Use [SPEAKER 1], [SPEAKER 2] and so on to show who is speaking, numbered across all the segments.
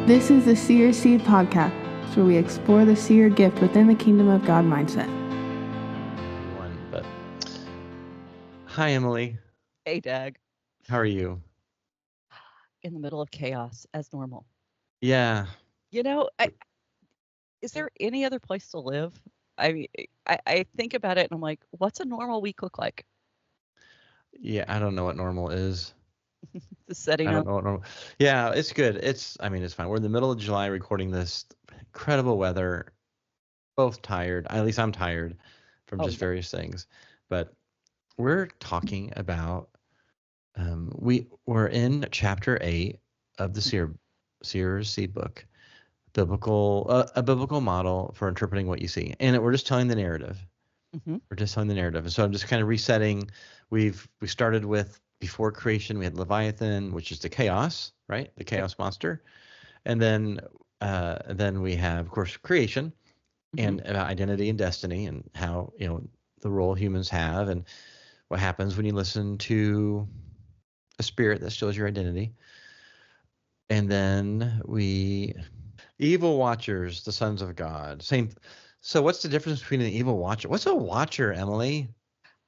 [SPEAKER 1] This is the Seers Seed Podcast, where we explore the seer gift within the Kingdom of God mindset.
[SPEAKER 2] But hi, Emily.
[SPEAKER 3] Hey, Doug.
[SPEAKER 2] How are you?
[SPEAKER 3] In the middle of chaos, as normal.
[SPEAKER 2] Yeah.
[SPEAKER 3] You know, is there any other place to live? I mean, I think about it and I'm like, what's a normal week look like?
[SPEAKER 2] Yeah, I don't know what normal is.
[SPEAKER 3] The setting
[SPEAKER 2] I don't
[SPEAKER 3] up.
[SPEAKER 2] know what normal. Yeah, it's good. It's fine. We're in the middle of July recording this incredible weather. Both tired. At least I'm tired from just various things. But we're talking about we're in chapter 8 of the Seers Seed book. A biblical model for interpreting what you see. And we're just telling the narrative. We're just telling the narrative. And so I'm just kind of resetting. We started with before creation, we had Leviathan, which is the chaos, right? The chaos monster. And then we have, of course, creation and identity and destiny and how, the role humans have and what happens when you listen to a spirit that shows your identity. And then evil watchers, the sons of God. Same. So what's the difference between an evil watcher? What's a watcher, Emily?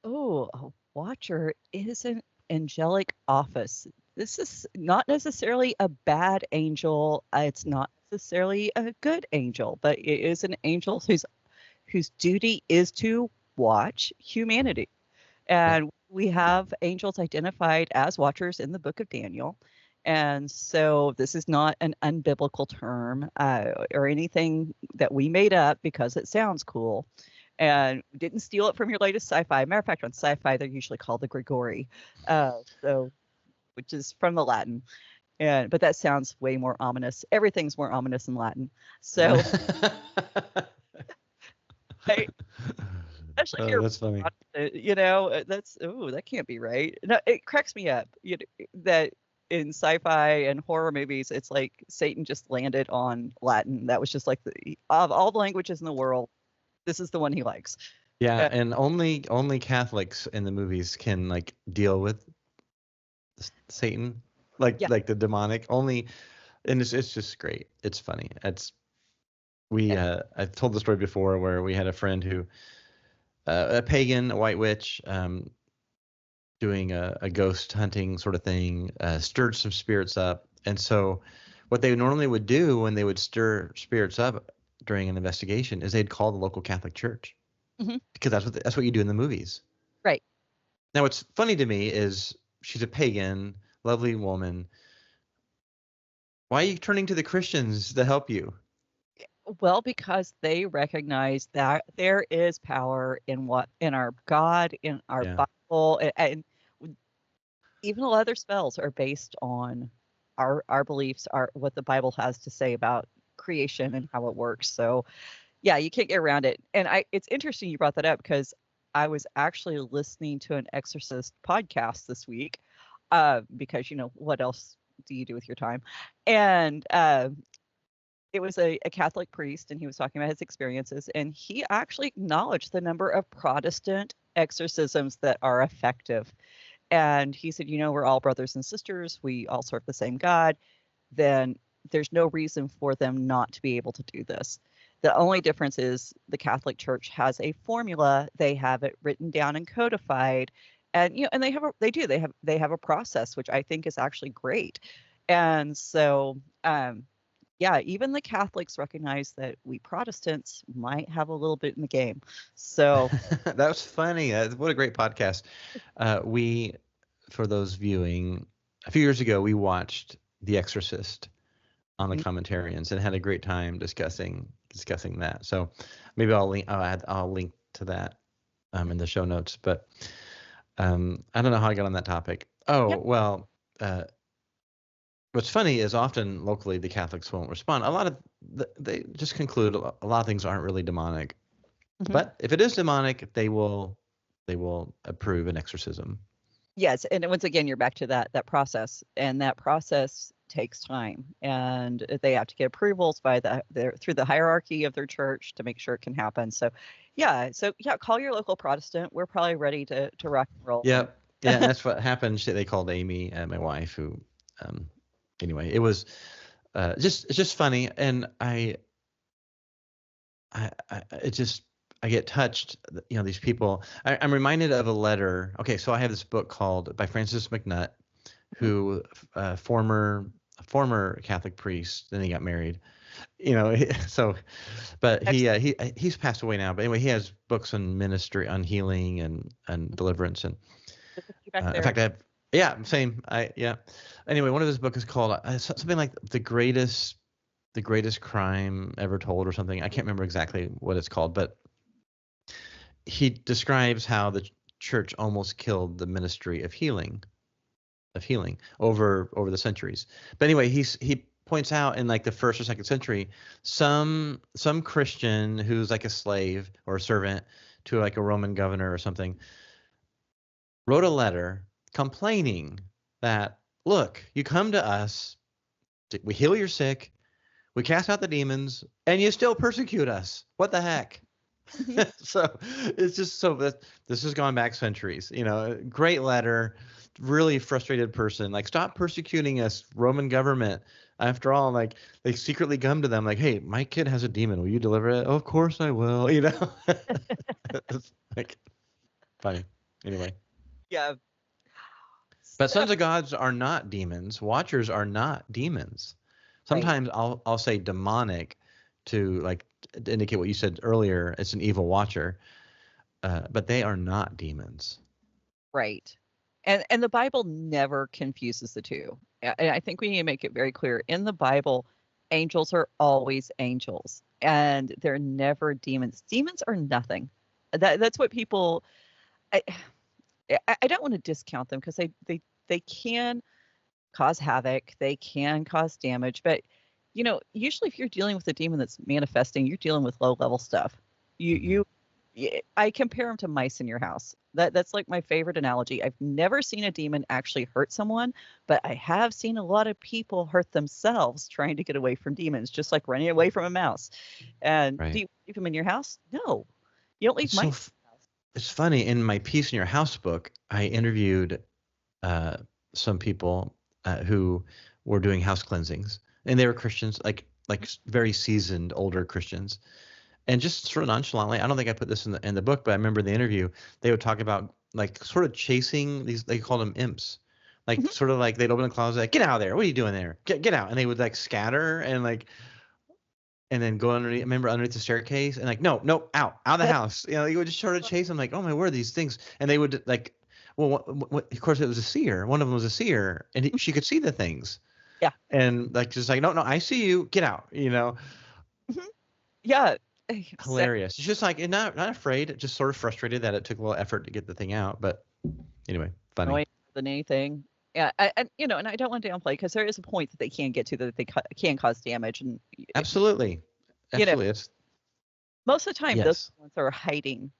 [SPEAKER 3] Oh, a watcher is an angelic office. This is not necessarily a bad angel. It's not necessarily a good angel, but it is an angel whose duty is to watch humanity. And we have angels identified as watchers in the book of Daniel. And so this is not an unbiblical term or anything that we made up because it sounds cool. And didn't steal it from your latest sci-fi. Matter of fact, on sci-fi, they're usually called the Grigori, which is from the Latin. But that sounds way more ominous. Everything's more ominous in Latin. So, especially if you're,
[SPEAKER 2] that's funny.
[SPEAKER 3] That can't be right. No, it cracks me up. That in sci-fi and horror movies, it's like Satan just landed on Latin. That was just like of all the languages in the world, this is the one he likes.
[SPEAKER 2] Yeah, and only Catholics in the movies can like deal with Satan, like the demonic. Only, and it's just great. It's funny. I've told the story before where we had a friend who, a pagan, a white witch, doing a ghost hunting sort of thing, stirred some spirits up, and so what they normally would do when they would stir spirits up during an investigation is they'd call the local Catholic church. Because that's what you do in the movies.
[SPEAKER 3] Right.
[SPEAKER 2] Now, what's funny to me is she's a pagan, lovely woman. Why are you turning to the Christians to help you?
[SPEAKER 3] Well, because they recognize that there is power in our God, in our Bible, and even a lot of their spells are based on our beliefs, what the Bible has to say about creation and how it works. So yeah, you can't get around it. And it's interesting you brought that up because I was actually listening to an exorcist podcast this week because, what else do you do with your time? And it was a Catholic priest, and he was talking about his experiences, and he actually acknowledged the number of Protestant exorcisms that are effective. And he said, we're all brothers and sisters. We all serve the same God. Then there's no reason for them not to be able to do this. The only difference is the Catholic Church has a formula. They have it written down and codified, and and they have a process, which I think is actually great. And so, even the Catholics recognize that we Protestants might have a little bit in the game. So
[SPEAKER 2] that was funny. What a great podcast. For those viewing, a few years ago, we watched The Exorcist on the commentarians and had a great time discussing that. So maybe I'll link to that in the show notes. But I don't know how I got on that topic. Well, what's funny is often locally the Catholics won't respond. They just conclude a lot of things aren't really demonic. But if it is demonic, they will approve an exorcism.
[SPEAKER 3] Yes, and once again, you're back to that process, and that process takes time, and they have to get approvals through the hierarchy of their church to make sure it can happen. So call your local Protestant. We're probably ready to rock and roll.
[SPEAKER 2] Yep. And that's what happened. They called Amy, my wife, who anyway, it was it's just funny, and I get touched. These people. I'm reminded of a letter. Okay, so I have this book called by Francis McNutt, who former Catholic priest. Then he got married. So, but he's passed away now. But anyway, he has books on ministry, on healing and deliverance, and in fact, I have same. Anyway, one of his books is called something like the greatest crime ever told, or something. I can't remember exactly what it's called, but he describes how the church almost killed the ministry of healing over the centuries. But anyway, he points out in like the first or second century, some Christian who's like a slave or a servant to like a Roman governor or something wrote a letter complaining that, look, you come to us, we heal your sick, we cast out the demons, and you still persecute us. What the heck? So it's just this has gone back centuries. Great letter, really frustrated person. Like, stop persecuting us, Roman government. After all, like, they secretly come to them like, hey, my kid has a demon. Will you deliver it? Oh, of course I will. It's like funny. Anyway.
[SPEAKER 3] Yeah.
[SPEAKER 2] But sons of gods are not demons. Watchers are not demons. Sometimes I'll say demonic to like indicate what you said earlier. It's an evil watcher, but they are not demons.
[SPEAKER 3] Right. And the Bible never confuses the two. And I think we need to make it very clear. In the Bible, angels are always angels, and they're never demons. Demons are nothing. That's what people. I don't want to discount them, because they can cause havoc, they can cause damage, but usually if you're dealing with a demon that's manifesting, you're dealing with low level stuff. I compare them to mice in your house. That's like my favorite analogy. I've never seen a demon actually hurt someone, but I have seen a lot of people hurt themselves trying to get away from demons, just like running away from a mouse. And do you leave them in your house? No, you don't leave mice.
[SPEAKER 2] It's funny, in my Peace in Your House book, I interviewed some people who were doing house cleansings, and they were Christians, like very seasoned older Christians, and just sort of nonchalantly. I don't think I put this in the book, but I remember in the interview they would talk about like sort of chasing these. They called them imps, like sort of like they'd open a closet, like, get out of there, what are you doing there? Get out, and they would like scatter and then go underneath. Remember, underneath the staircase, and like, no, out of the house. You would just sort of chase them, like, oh my word, these things, and they would like. Well, of course, it was a seer. One of them was a seer, and she could see the things.
[SPEAKER 3] Yeah.
[SPEAKER 2] And like, just like, no, I see you. Get out.
[SPEAKER 3] Yeah.
[SPEAKER 2] Hilarious. She's just like, not afraid, just sort of frustrated that it took a little effort to get the thing out. But anyway, funny.
[SPEAKER 3] More than anything. Yeah, and I don't want to downplay, because there is a point that they can get to that they can cause damage, and
[SPEAKER 2] absolutely. It's
[SPEAKER 3] most of the time those ones are hiding.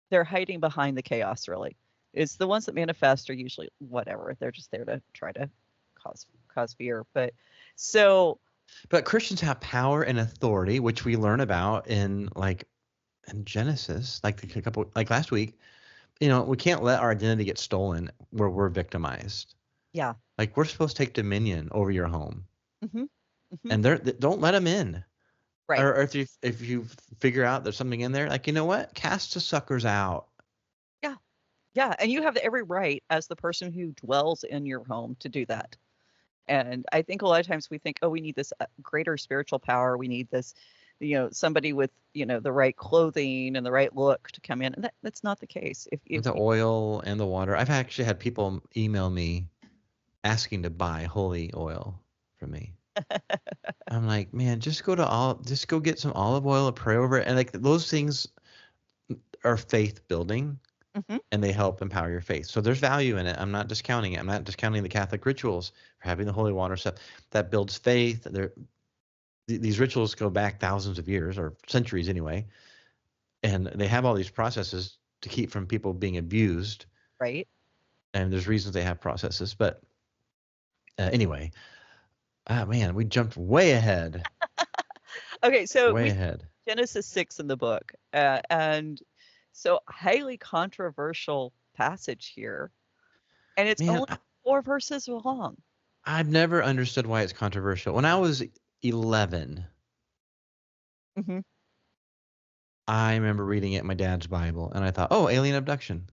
[SPEAKER 3] They're hiding behind the chaos. Really, it's the ones that manifest are usually whatever. They're just there to try to cause fear. But Christians
[SPEAKER 2] have power and authority, which we learn about in Genesis, like a couple, like last week. We can't let our identity get stolen where we're victimized.
[SPEAKER 3] Yeah.
[SPEAKER 2] Like, we're supposed to take dominion over your home.
[SPEAKER 3] Mm-hmm. Mm-hmm.
[SPEAKER 2] And don't let them in.
[SPEAKER 3] Right.
[SPEAKER 2] Or if you figure out there's something in there, like, you know what? Cast the suckers out.
[SPEAKER 3] Yeah. Yeah. And you have every right as the person who dwells in your home to do that. And I think a lot of times we think, oh, we need this greater spiritual power. We need this, somebody with, the right clothing and the right look to come in. And that's not the case. If
[SPEAKER 2] the oil and the water. I've actually had people email me asking to buy holy oil from me. I'm like, man, just go get some olive oil and pray over it. And like, those things are faith building, and they help empower your faith. So there's value in it. I'm not discounting it. I'm not discounting the Catholic rituals for having the holy water stuff that builds faith. These rituals go back thousands of years, or centuries anyway. And they have all these processes to keep from people being abused.
[SPEAKER 3] Right.
[SPEAKER 2] And there's reasons they have processes, but anyway, man, we jumped way ahead.
[SPEAKER 3] Okay, so
[SPEAKER 2] way ahead.
[SPEAKER 3] Genesis 6 in the book, and so highly controversial passage here, and it's only 4 verses long.
[SPEAKER 2] I've never understood why it's controversial. When I was 11,
[SPEAKER 3] Hmm.
[SPEAKER 2] I remember reading it in my dad's Bible, and I thought, "Oh, alien abduction."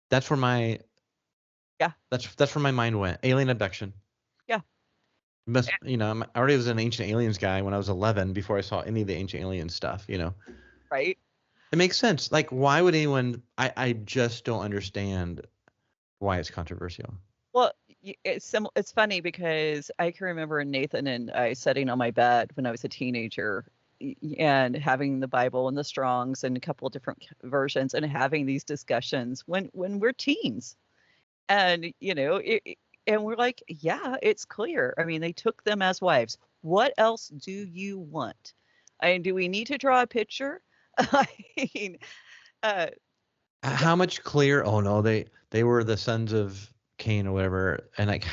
[SPEAKER 2] That's where my
[SPEAKER 3] Yeah.
[SPEAKER 2] that's where my mind went. Alien abduction.
[SPEAKER 3] Yeah.
[SPEAKER 2] I already was an Ancient Aliens guy when I was 11 before I saw any of the Ancient Aliens stuff.
[SPEAKER 3] Right.
[SPEAKER 2] It makes sense. Like, why would anyone? I just don't understand why it's controversial.
[SPEAKER 3] Well, it's funny because I can remember Nathan and I sitting on my bed when I was a teenager and having the Bible and the Strongs and a couple of different versions and having these discussions when we're teens. And, and we're like, yeah, it's clear. I mean, they took them as wives. What else do you want? I mean, do we need to draw a picture? I mean, uh,
[SPEAKER 2] How much clear? Oh no, they were the sons of Cain or whatever, and like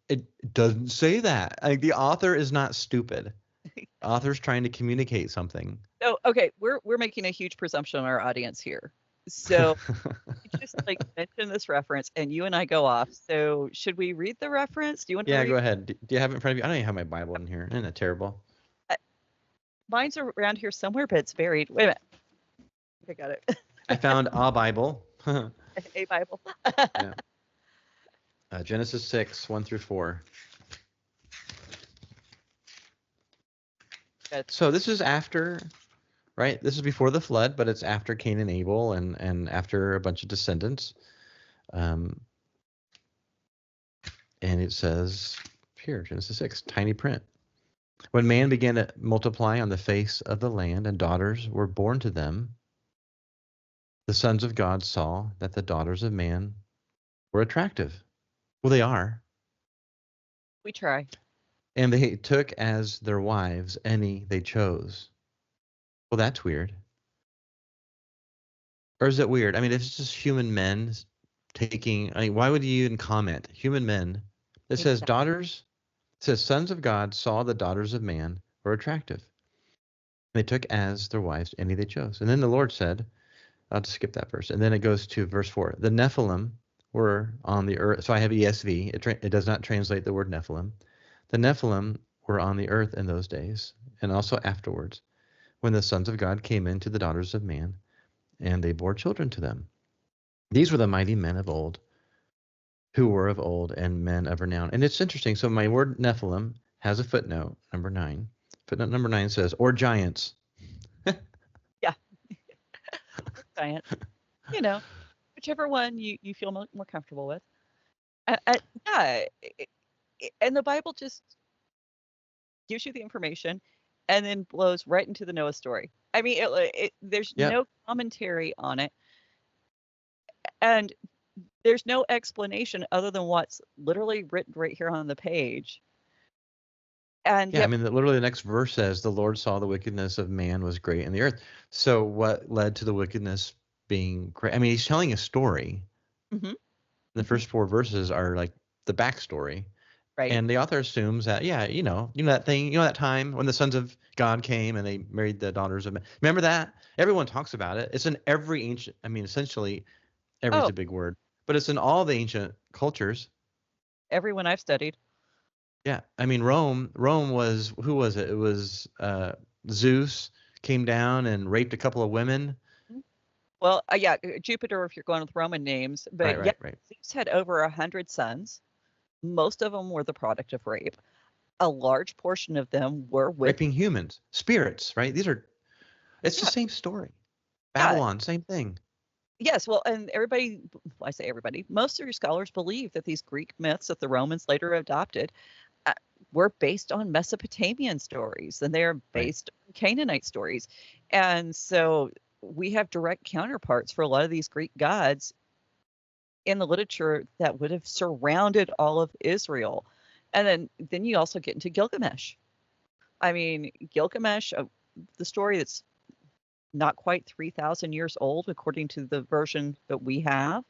[SPEAKER 2] it doesn't say that. Like the author is not stupid. The author's trying to communicate something.
[SPEAKER 3] oh, okay, we're making a huge presumption on our audience here. So you just like mention this reference and you and I go off. So should we read the reference? Do you want to
[SPEAKER 2] Yeah,
[SPEAKER 3] read?
[SPEAKER 2] go ahead. Do you have it in front of you? I don't even have my Bible in here. Isn't that terrible?
[SPEAKER 3] Mine's around here somewhere, but it's buried. Wait a minute. I got it.
[SPEAKER 2] I found a Bible.
[SPEAKER 3] A Bible.
[SPEAKER 2] Yeah. Genesis 6, 1 through 4. So this is after, right? This is before the flood, but it's after Cain and Abel and after a bunch of descendants. And it says here, Genesis 6, tiny print. When man began to multiply on the face of the land and daughters were born to them, the sons of God saw that the daughters of man were attractive. Well, they are.
[SPEAKER 3] We try.
[SPEAKER 2] And they took as their wives any they chose. Well, that's weird. Or is it weird? I mean, if it's just human men why would you even comment? Human men. It says daughters, it says sons of God saw the daughters of man were attractive. They took as their wives any they chose. And then the Lord said, I'll just skip that verse. And then it goes to verse 4. The Nephilim were on the earth. So I have ESV. It does not translate the word Nephilim. The Nephilim were on the earth in those days, and also afterwards, when the sons of God came into the daughters of man, and they bore children to them. These were the mighty men of old, who were of old, and men of renown. And it's interesting. So my word Nephilim has a footnote, number 9. Footnote number 9 says, or giants.
[SPEAKER 3] Yeah. Giants. Whichever one you feel more comfortable with. Yeah. And the Bible just gives you the information and then blows right into the Noah story. I mean, there's no commentary on it. And there's no explanation other than what's literally written right here on the page. And
[SPEAKER 2] I mean, literally the next verse says, the Lord saw the wickedness of man was great in the earth. So what led to the wickedness being great? I mean, he's telling a story.
[SPEAKER 3] Mm-hmm.
[SPEAKER 2] The first 4 verses are like the backstory.
[SPEAKER 3] Right.
[SPEAKER 2] And the author assumes that, that thing, that time when the sons of God came and they married the daughters of men. Remember that? Everyone talks about it. It's in every ancient, essentially, every's a big word, but it's in all the ancient cultures.
[SPEAKER 3] Everyone I've studied.
[SPEAKER 2] Yeah. I mean, Rome was, who was it? It was Zeus came down and raped a couple of women.
[SPEAKER 3] Well, Jupiter, if you're going with Roman names, but
[SPEAKER 2] right.
[SPEAKER 3] Zeus had over 100 sons. Most of them were the product of rape. A large portion of them were
[SPEAKER 2] raping humans, spirits, right? It's the same story. Babylon, same thing.
[SPEAKER 3] Yes, well, and I say everybody, most of your scholars believe that these Greek myths that the Romans later adopted were based on Mesopotamian stories, and they're based on Canaanite stories. And so we have direct counterparts for a lot of these Greek gods in the literature that would have surrounded all of Israel. And then you also get into Gilgamesh. I mean, Gilgamesh, the story that's not quite 3,000 years old, according to the version that we have.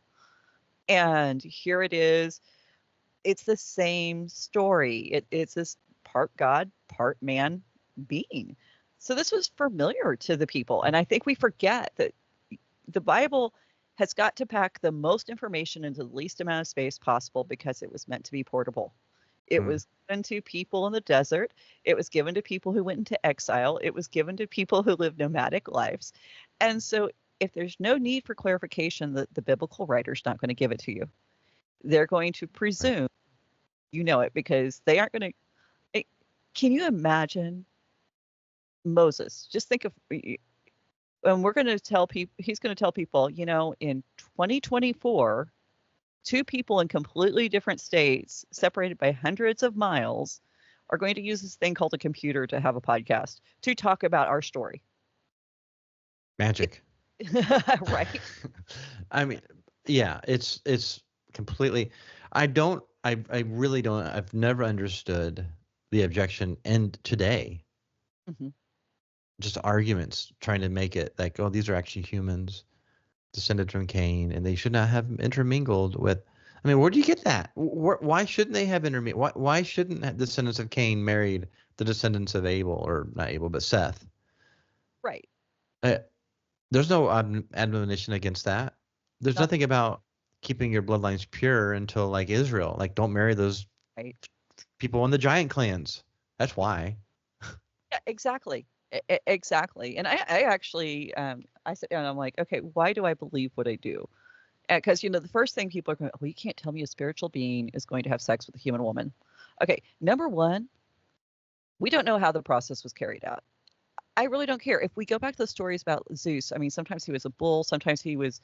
[SPEAKER 3] And here it is. It's the same story. It's this part God, part man being. So this was familiar to the people. And I think we forget that the Bible has got to pack the most information into the least amount of space possible because it was meant to be portable. It was given to people in the desert. It was given to people who went into exile. It was given to people who lived nomadic lives. And so if there's no need for clarification, the biblical writer's not going to give it to you. They're going to presume you know it because they aren't going to. Can you imagine Moses? Just think of, and we're going to tell people, he's going to tell people, you know, in 2024, two people in completely different states, separated by hundreds of miles, are going to use this thing called a computer to have a podcast to talk about our story.
[SPEAKER 2] Magic.
[SPEAKER 3] Right.
[SPEAKER 2] I mean, yeah, it's completely. I really don't. I've never understood the objection. And today, just arguments trying to make it like, oh, these are actually humans descended from Cain, and they should not have intermingled with. I mean, where do you get that? Why shouldn't they have intermingled? Why shouldn't the descendants of Cain married the descendants of Abel, or not Abel, but Seth?
[SPEAKER 3] Right.
[SPEAKER 2] There's no admonition against that. There's nothing about keeping your bloodlines pure until like Israel. Like, don't marry those people in the giant clans. That's why.
[SPEAKER 3] Yeah, exactly. Exactly. And I actually, I sit down and I'm like, okay, why do I believe what I do? Because, you know, the first thing people are going, well, you can't tell me a spiritual being is going to have sex with a human woman. Okay, number one, we don't know how the process was carried out. I really don't care. If we go back to the stories about Zeus, I mean, sometimes he was a bull, sometimes he was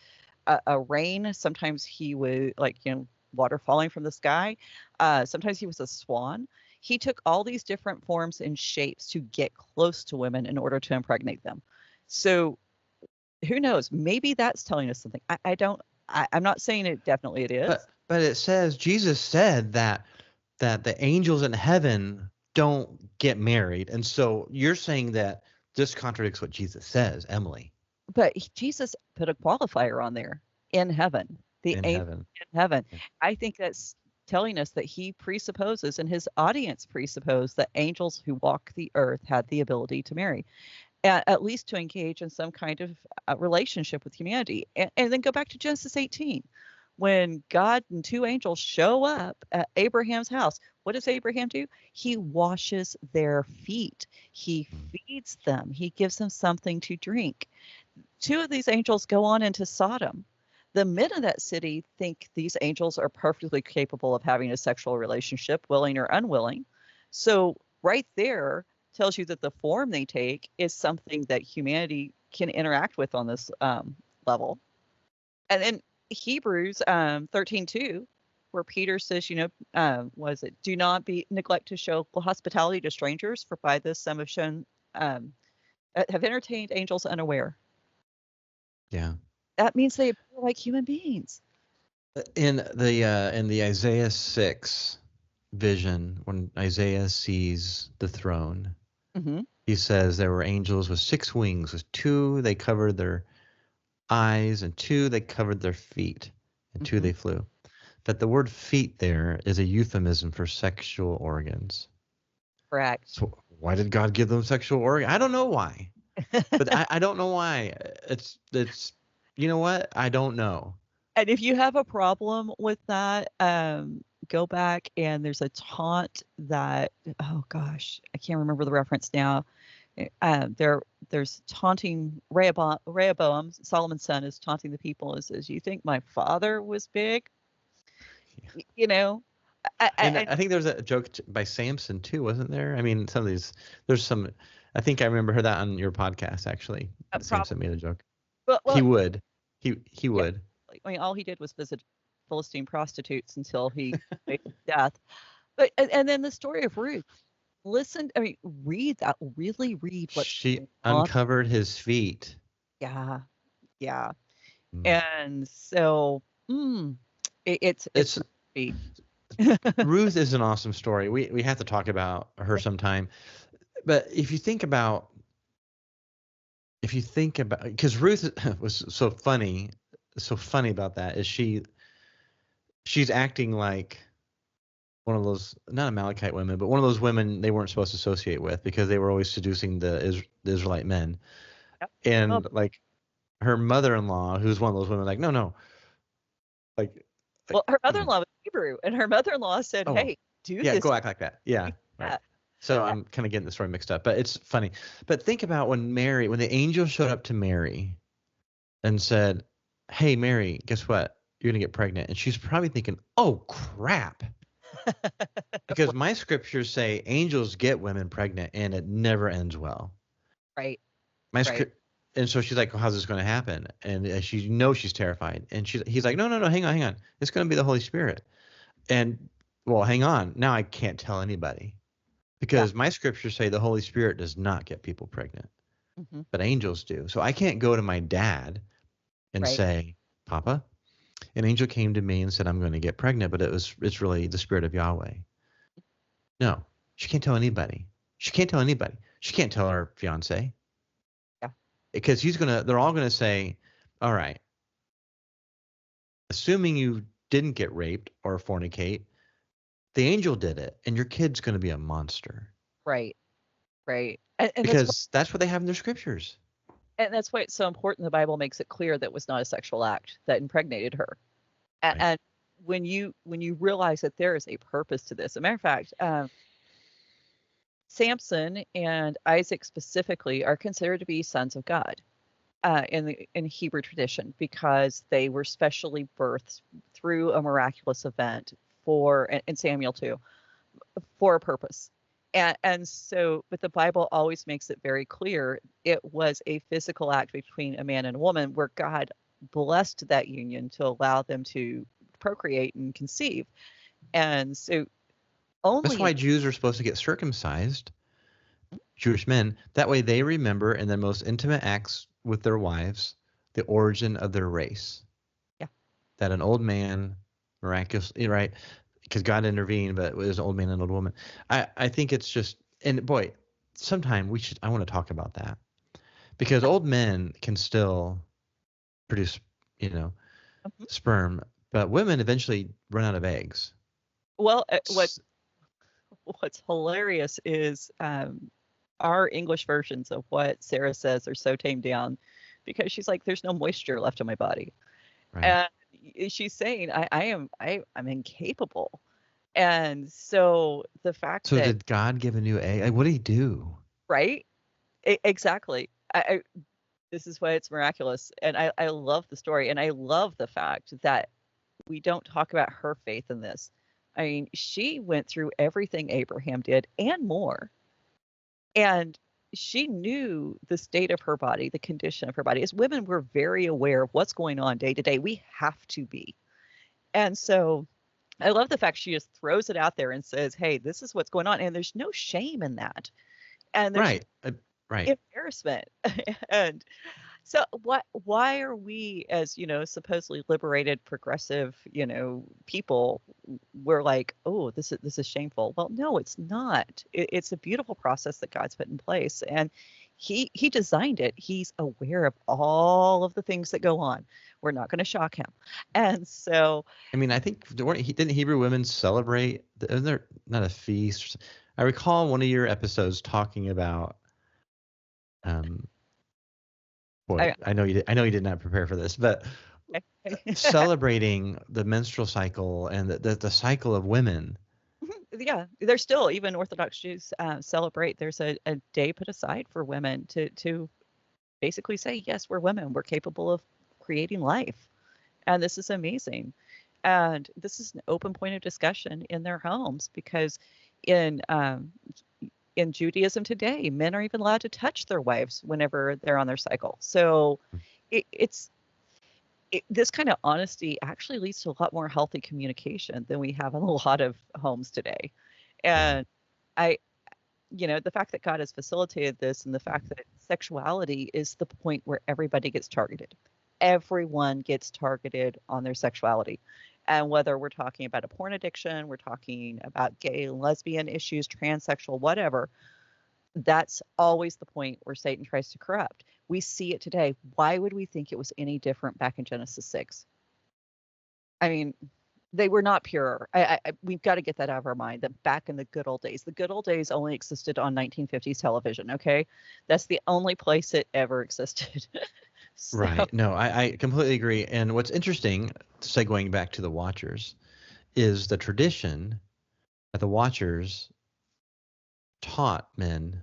[SPEAKER 3] a rain, sometimes he was like, you know, water falling from the sky. Sometimes he was a swan. He took all these different forms and shapes to get close to women in order to impregnate them. So who knows? Maybe that's telling us something. I'm not saying it definitely it is.
[SPEAKER 2] But it says, Jesus said that the angels in heaven don't get married. And so you're saying that this contradicts what Jesus says, Emily.
[SPEAKER 3] But Jesus put a qualifier on there, in heaven. In heaven. Yeah. I think that's telling us that he presupposes and his audience presuppose that angels who walk the earth had the ability to marry, at least to engage in some kind of relationship with humanity. And then go back to Genesis 18. When God and two angels show up at Abraham's house, what does Abraham do? He washes their feet. He feeds them. He gives them something to drink. Two of these angels go on into Sodom. The men of that city think these angels are perfectly capable of having a sexual relationship, willing or unwilling. So right there tells you that the form they take is something that humanity can interact with on this level. And then Hebrews 13:2, where Peter says, you know, do not neglect to show hospitality to strangers, for by this some have shown, have entertained angels unaware.
[SPEAKER 2] Yeah.
[SPEAKER 3] That means they appear like human beings.
[SPEAKER 2] In the Isaiah 6 vision, when Isaiah sees the throne, he says there were angels with 6 wings. With 2 they covered their eyes, and 2 they covered their feet, and 2 they flew. But the word feet there is a euphemism for sexual organs.
[SPEAKER 3] Correct.
[SPEAKER 2] So why did God give them sexual organs? I don't know why. But I don't know why. It's you know what? I don't know.
[SPEAKER 3] And if you have a problem with that, go back and there's a taunt that, oh gosh, I can't remember the reference now. There's taunting Rehoboam, Solomon's son, is taunting the people and says, "You think my father was big?" Yeah. You know.
[SPEAKER 2] I think there's a joke by Samson too, wasn't there? I mean, some of these, there's some. I think I remember heard that on your podcast actually. Samson made a joke. Well, he would. He would.
[SPEAKER 3] I mean, all he did was visit Philistine prostitutes until he faced death. But and then the story of Ruth. Listen, I mean, read that. Really read what
[SPEAKER 2] she uncovered his feet.
[SPEAKER 3] Yeah. And so, it's
[SPEAKER 2] Ruth is an awesome story. We have to talk about her sometime. But if you think about, because Ruth was so funny about that is she's acting like one of those, not Amalekite women, but one of those women they weren't supposed to associate with because they were always seducing the Israelite men. Yep. And like her mother-in-law, who's one of those women, like, no, like,
[SPEAKER 3] Well, her
[SPEAKER 2] come on.
[SPEAKER 3] mother-in-law was Hebrew, and her mother-in-law said,
[SPEAKER 2] Oh,
[SPEAKER 3] "Hey, do
[SPEAKER 2] yeah,
[SPEAKER 3] this."
[SPEAKER 2] go act like that. Yeah, right. So I'm kind of getting the story mixed up, but it's funny. But think about when the angel showed up to Mary and said, "Hey, Mary, guess what? You're gonna get pregnant," and she's probably thinking, "Oh crap." Because my scriptures say angels get women pregnant and it never ends well.
[SPEAKER 3] Right.
[SPEAKER 2] My
[SPEAKER 3] Right.
[SPEAKER 2] script, and so she's like, well, "How's this going to happen?" And she's terrified, and he's like, "No, hang on, it's going to be the Holy Spirit." And well, hang on, now I can't tell anybody because my scriptures say the Holy Spirit does not get people pregnant, but angels do. So I can't go to my dad and say, "Papa, an angel came to me and said I'm going to get pregnant, but it's really the Spirit of Yahweh." No, she can't tell anybody. She can't tell her fiance.
[SPEAKER 3] Yeah.
[SPEAKER 2] Because they're all gonna say, all right, assuming you didn't get raped or fornicate, the angel did it, and your kid's gonna be a monster.
[SPEAKER 3] Right. Right. And
[SPEAKER 2] because that's what they have in their scriptures.
[SPEAKER 3] And that's why it's so important. The Bible makes it clear that it was not a sexual act that impregnated her. And when you realize that there is a purpose to this, as a matter of fact, Samson and Isaac specifically are considered to be sons of God in Hebrew tradition because they were specially birthed through a miraculous event and Samuel too, for a purpose. And so, but the Bible always makes it very clear it was a physical act between a man and a woman where God blessed that union to allow them to procreate and conceive. And so
[SPEAKER 2] that's why Jews are supposed to get circumcised, Jewish men. That way they remember in their most intimate acts with their wives the origin of their race.
[SPEAKER 3] Yeah.
[SPEAKER 2] That an old man miraculously, right? Because God intervened, but it was an old man and an old woman. I think it's just, and boy, sometime I want to talk about that. Because old men can still produce, sperm, but women eventually run out of eggs.
[SPEAKER 3] Well, what's hilarious is our English versions of what Sarah says are so tamed down because she's like, there's no moisture left in my body. Right. And she's saying, I'm incapable. And so the fact that.
[SPEAKER 2] So did God give a new egg? Like, what did he do?
[SPEAKER 3] Right? Exactly. This is why it's miraculous. And I love the story. And I love the fact that we don't talk about her faith in this. I mean, she went through everything Abraham did and more. And she knew the state of her body, the condition of her body. As women, we're very aware of what's going on day to day. We have to be. And so I love the fact she just throws it out there and says, hey, this is what's going on. And there's no shame in that. And there's embarrassment. And so why are we, as, supposedly liberated, progressive, people, we're like, oh, this is shameful. Well, no, it's not. It's a beautiful process that God's put in place. And he designed it. He's aware of all of the things that go on. We're not going to shock him. And so,
[SPEAKER 2] I mean, I think didn't Hebrew women celebrate? Isn't there not a feast? I recall one of your episodes talking about. Boy, I know you did not prepare for this, but celebrating the menstrual cycle and the cycle of women.
[SPEAKER 3] Yeah, there's still, even Orthodox Jews celebrate. There's a day put aside for women to basically say, yes, we're women. We're capable of creating life. And this is amazing. And this is an open point of discussion in their homes because in Judaism today, men are even allowed to touch their wives whenever they're on their cycle. So this kind of honesty actually leads to a lot more healthy communication than we have in a lot of homes today. And the fact that God has facilitated this and the fact that sexuality is the point where everybody gets targeted. Everyone gets targeted on their sexuality. And whether we're talking about a porn addiction, we're talking about gay and lesbian issues, transsexual, whatever, that's always the point where Satan tries to corrupt. We see it today. Why would we think it was any different back in Genesis 6? I mean, they were not pure. We've got to get that out of our mind, that back in the good old days only existed on 1950s television, okay? That's the only place it ever existed. So,
[SPEAKER 2] Right. No, I completely agree. And what's interesting, segueing back to the Watchers, is the tradition that the Watchers taught men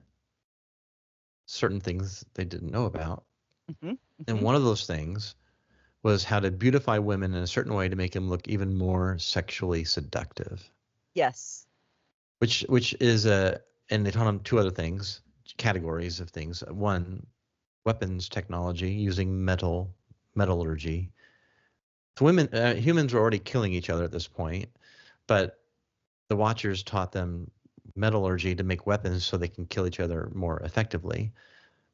[SPEAKER 2] certain things they didn't know about.
[SPEAKER 3] hmm
[SPEAKER 2] And
[SPEAKER 3] hmm
[SPEAKER 2] one of those things was how to beautify women in a certain way to make them look even more sexually seductive.
[SPEAKER 3] yes.
[SPEAKER 2] Which is and they taught them two other things, categories of things. One, weapons technology using metallurgy. So humans were already killing each other at this point, but the Watchers taught them metallurgy to make weapons so they can kill each other more effectively.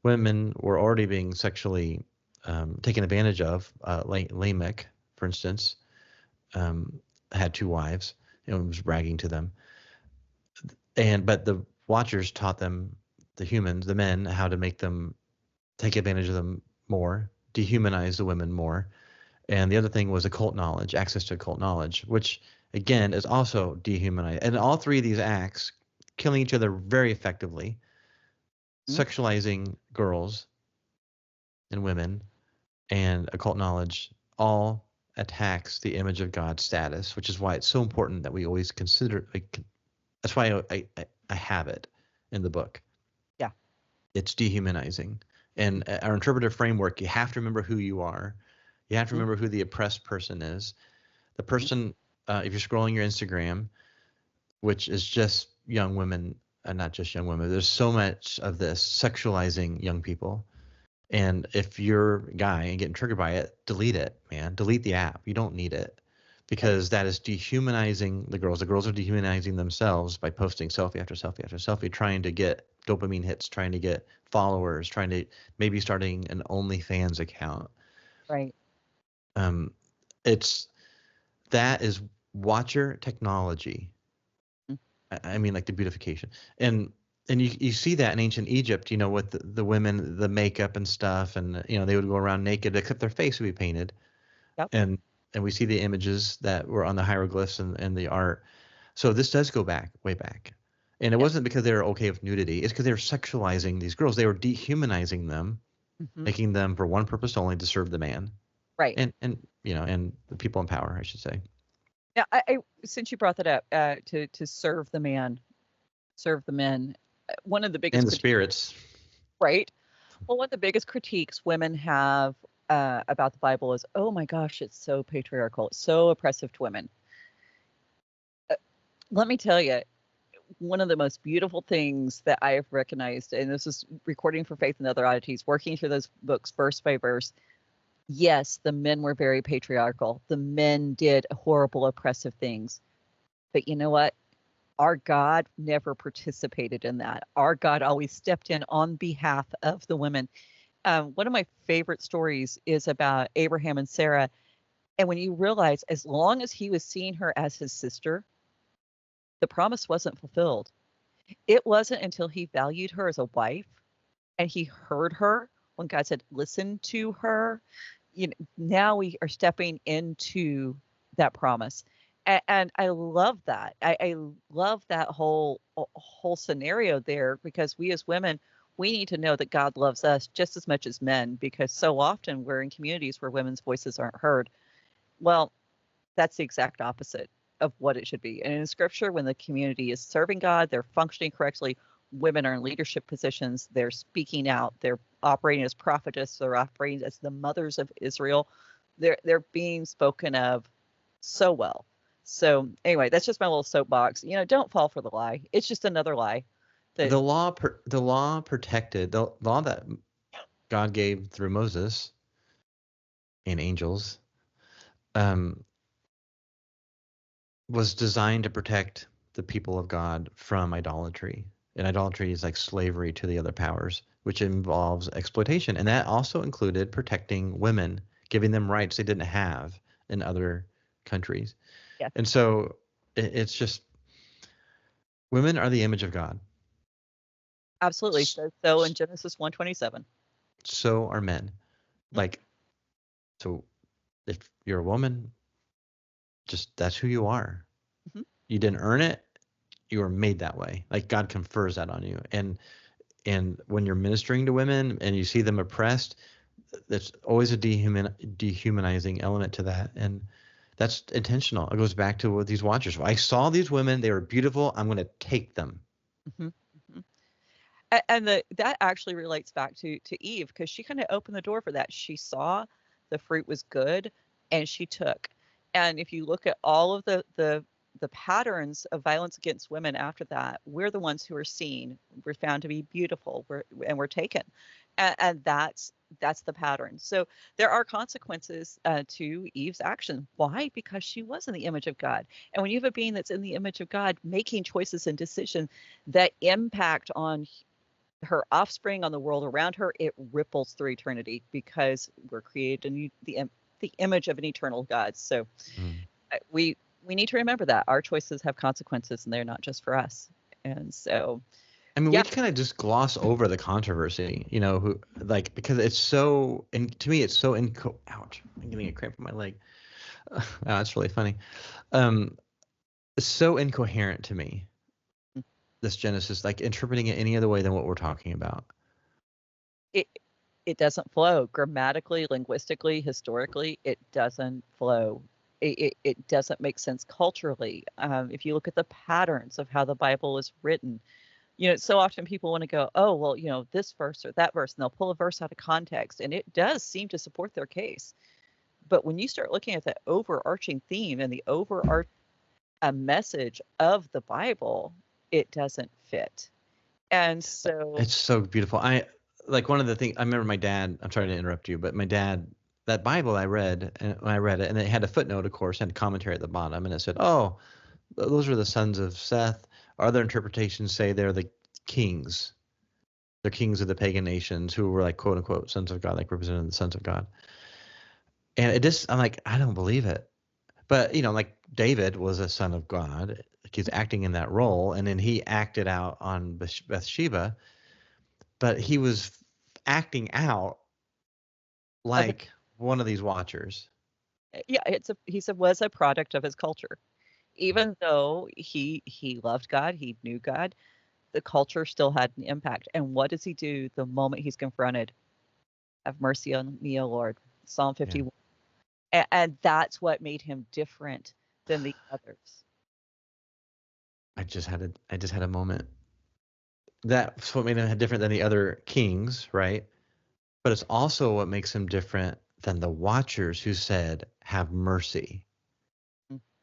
[SPEAKER 2] Women were already being sexually taken advantage of. Lamech, for instance, um, had two wives and was bragging to them. But the Watchers taught them, the humans, the men, how to make them take advantage of them more, dehumanize the women more. And the other thing was occult knowledge, access to occult knowledge, which again is also dehumanized. And all three of these acts, killing each other very effectively,
[SPEAKER 3] Mhm.
[SPEAKER 2] sexualizing girls and women, and occult knowledge, all attacks the image of God status, which is why it's so important that we always consider. Like, that's why I have it in the book.
[SPEAKER 3] Yeah.
[SPEAKER 2] It's dehumanizing. And our interpretive framework, you have to remember who you are. You have to
[SPEAKER 3] Mhm.
[SPEAKER 2] remember who the oppressed person is. The
[SPEAKER 3] Mhm.
[SPEAKER 2] person, if you're scrolling your Instagram, which is just young women, not just young women, there's so much of this sexualizing young people. And if you're a guy and getting triggered by it, delete it, man. Delete the app. You don't need it
[SPEAKER 3] Right.
[SPEAKER 2] because that is dehumanizing the girls. The girls are dehumanizing themselves by posting selfie after selfie after selfie, trying to get dopamine hits, trying to get followers, trying to maybe starting an OnlyFans account.
[SPEAKER 3] Right.
[SPEAKER 2] Um, it's that is Watcher technology.
[SPEAKER 3] Mm.
[SPEAKER 2] I mean, like the beautification, and you see that in ancient Egypt, with the women, the makeup and stuff, and they would go around naked, except their face would be painted,
[SPEAKER 3] Yep.
[SPEAKER 2] and we see the images that were on the hieroglyphs and the art. So this does go back, way back, and it
[SPEAKER 3] Yeah.
[SPEAKER 2] wasn't because they were okay with nudity; it's because they were sexualizing these girls. They were dehumanizing them,
[SPEAKER 3] hmm
[SPEAKER 2] making them for one purpose only, to serve the man,
[SPEAKER 3] Right.
[SPEAKER 2] and the people in power, I should say,
[SPEAKER 3] Now, I since you brought that up, to serve the man, serve the men, one of the
[SPEAKER 2] and
[SPEAKER 3] biggest
[SPEAKER 2] the
[SPEAKER 3] critiques,
[SPEAKER 2] spirits.
[SPEAKER 3] right? Well, one of the biggest critiques women have about the Bible is, oh my gosh, it's so patriarchal, it's so oppressive to women. Uh, Let me tell you, one of the most beautiful things that I have recognized, and this is recording for Faith and Other Oddities, working through those books verse by verse. Yes, the men were very patriarchal. The men did horrible, oppressive things. But you know what? Our God never participated in that. Our God always stepped in on behalf of the women. One of my favorite stories is about Abraham and Sarah. And when you realize, as long as he was seeing her as his sister, the promise wasn't fulfilled. It wasn't until he valued her as a wife and he heard her when God said, listen to her. Now we are stepping into that promise. And I love that. I love that whole scenario there, because we as women, we need to know that God loves us just as much as men, because so often we're in communities where women's voices aren't heard. Well, that's the exact opposite of what it should be. And in scripture, when the community is serving God, they're functioning correctly, women are in leadership positions, they're speaking out, they're operating as prophetess, they're operating as the mothers of Israel. They're being spoken of so well. So anyway, that's just my little soapbox. Don't fall for the lie. It's just another lie. That
[SPEAKER 2] The law protected the law that God gave through Moses and angels, um, was designed to protect the people of God from idolatry. And idolatry is like slavery to the other powers, which involves exploitation. And that also included protecting women, giving them rights they didn't have in other countries.
[SPEAKER 3] yeah,
[SPEAKER 2] And so it's just women are the image of God.
[SPEAKER 3] absolutely. So in Genesis 1:27.
[SPEAKER 2] So are men. Like, so if you're a woman, just that's who you are.
[SPEAKER 3] Mm-hmm.
[SPEAKER 2] You didn't earn it. You were made that way. Like God confers that on you. And when you're ministering to women and you see them oppressed, there's always a dehumanizing element to that, and that's intentional. It goes back to what these watchers. I saw these women; they were beautiful. I'm going to take them.
[SPEAKER 3] Hmm. Hmm. And that actually relates back to Eve, because she kind of opened the door for that. She saw the fruit was good, and she took. And if you look at all of the patterns of violence against women after that, we're the ones who are seen. We're found to be beautiful. We're taken, and that's the pattern. So there are consequences to Eve's action. Why? Because she was in the image of God. And when you have a being that's in the image of God, making choices and decisions that impact on her offspring, on the world around her, it ripples through eternity, because we're created in the image of an eternal God. So we need to remember that our choices have consequences, and they're not just for us. And so,
[SPEAKER 2] I mean,
[SPEAKER 3] yeah,
[SPEAKER 2] we kind of just gloss over the controversy, because it's so, and to me, it's so ouch, I'm getting a cramp in my leg. That's really funny. It's so incoherent to me, this Genesis, like interpreting it any other way than what we're talking about.
[SPEAKER 3] it doesn't flow grammatically, linguistically, historically. It doesn't flow. It doesn't make sense culturally. If you look at the patterns of how the Bible is written, so often people want to go, oh, well, this verse or that verse, and they'll pull a verse out of context, and it does seem to support their case. But when you start looking at the overarching theme and the overarching message of the Bible, it doesn't fit. And so
[SPEAKER 2] It's so beautiful. One of the things, I remember my dad, I'm sorry to interrupt you, but my dad, that Bible I read, and when I read it, and it had a footnote, of course, and commentary at the bottom, and it said, oh, those are the sons of Seth. Other interpretations say they're the kings. They're kings of the pagan nations who were like, quote unquote, sons of God, like representing the sons of God. And I'm like, I don't believe it. But, like David was a son of God. Like he's acting in that role. And then he acted out on Bathsheba, but he was acting out like one of these watchers.
[SPEAKER 3] yeah, was a product of his culture. Even though he loved God, he knew God, the culture still had an impact. And what does he do the moment he's confronted? Have mercy on me, O Lord. Psalm 51. Yeah. And that's what made him different than the others.
[SPEAKER 2] I just had a moment. That's what made him different than the other kings, right? But it's also what makes him different than the watchers who said, have mercy.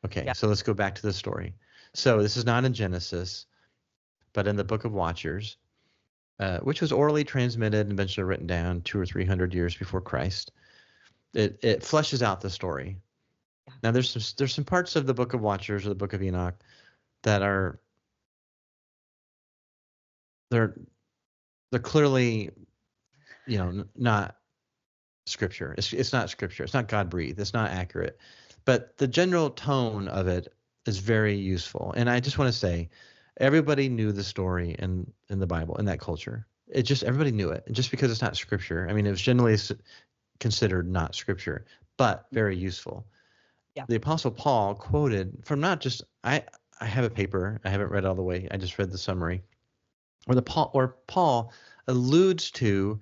[SPEAKER 2] Okay,
[SPEAKER 3] Yeah.
[SPEAKER 2] so let's go back to the story. So this is not in Genesis, but in the book of Watchers, which was orally transmitted and eventually written down 200 or 300 years before Christ. It fleshes out the story. Yeah. Now there's some parts of the book of Watchers or the book of Enoch that are they're clearly, not scripture. It's not scripture. It's not God breathed. It's not accurate. But the general tone of it is very useful. And I just want to say, everybody knew the story in the Bible, in that culture. Everybody knew it. And just because it's not scripture, I mean, it was generally considered not scripture, but very useful. Yeah. The Apostle Paul quoted from not just, I have a paper. I haven't read it all the way. I just read the summary. Where Paul alludes to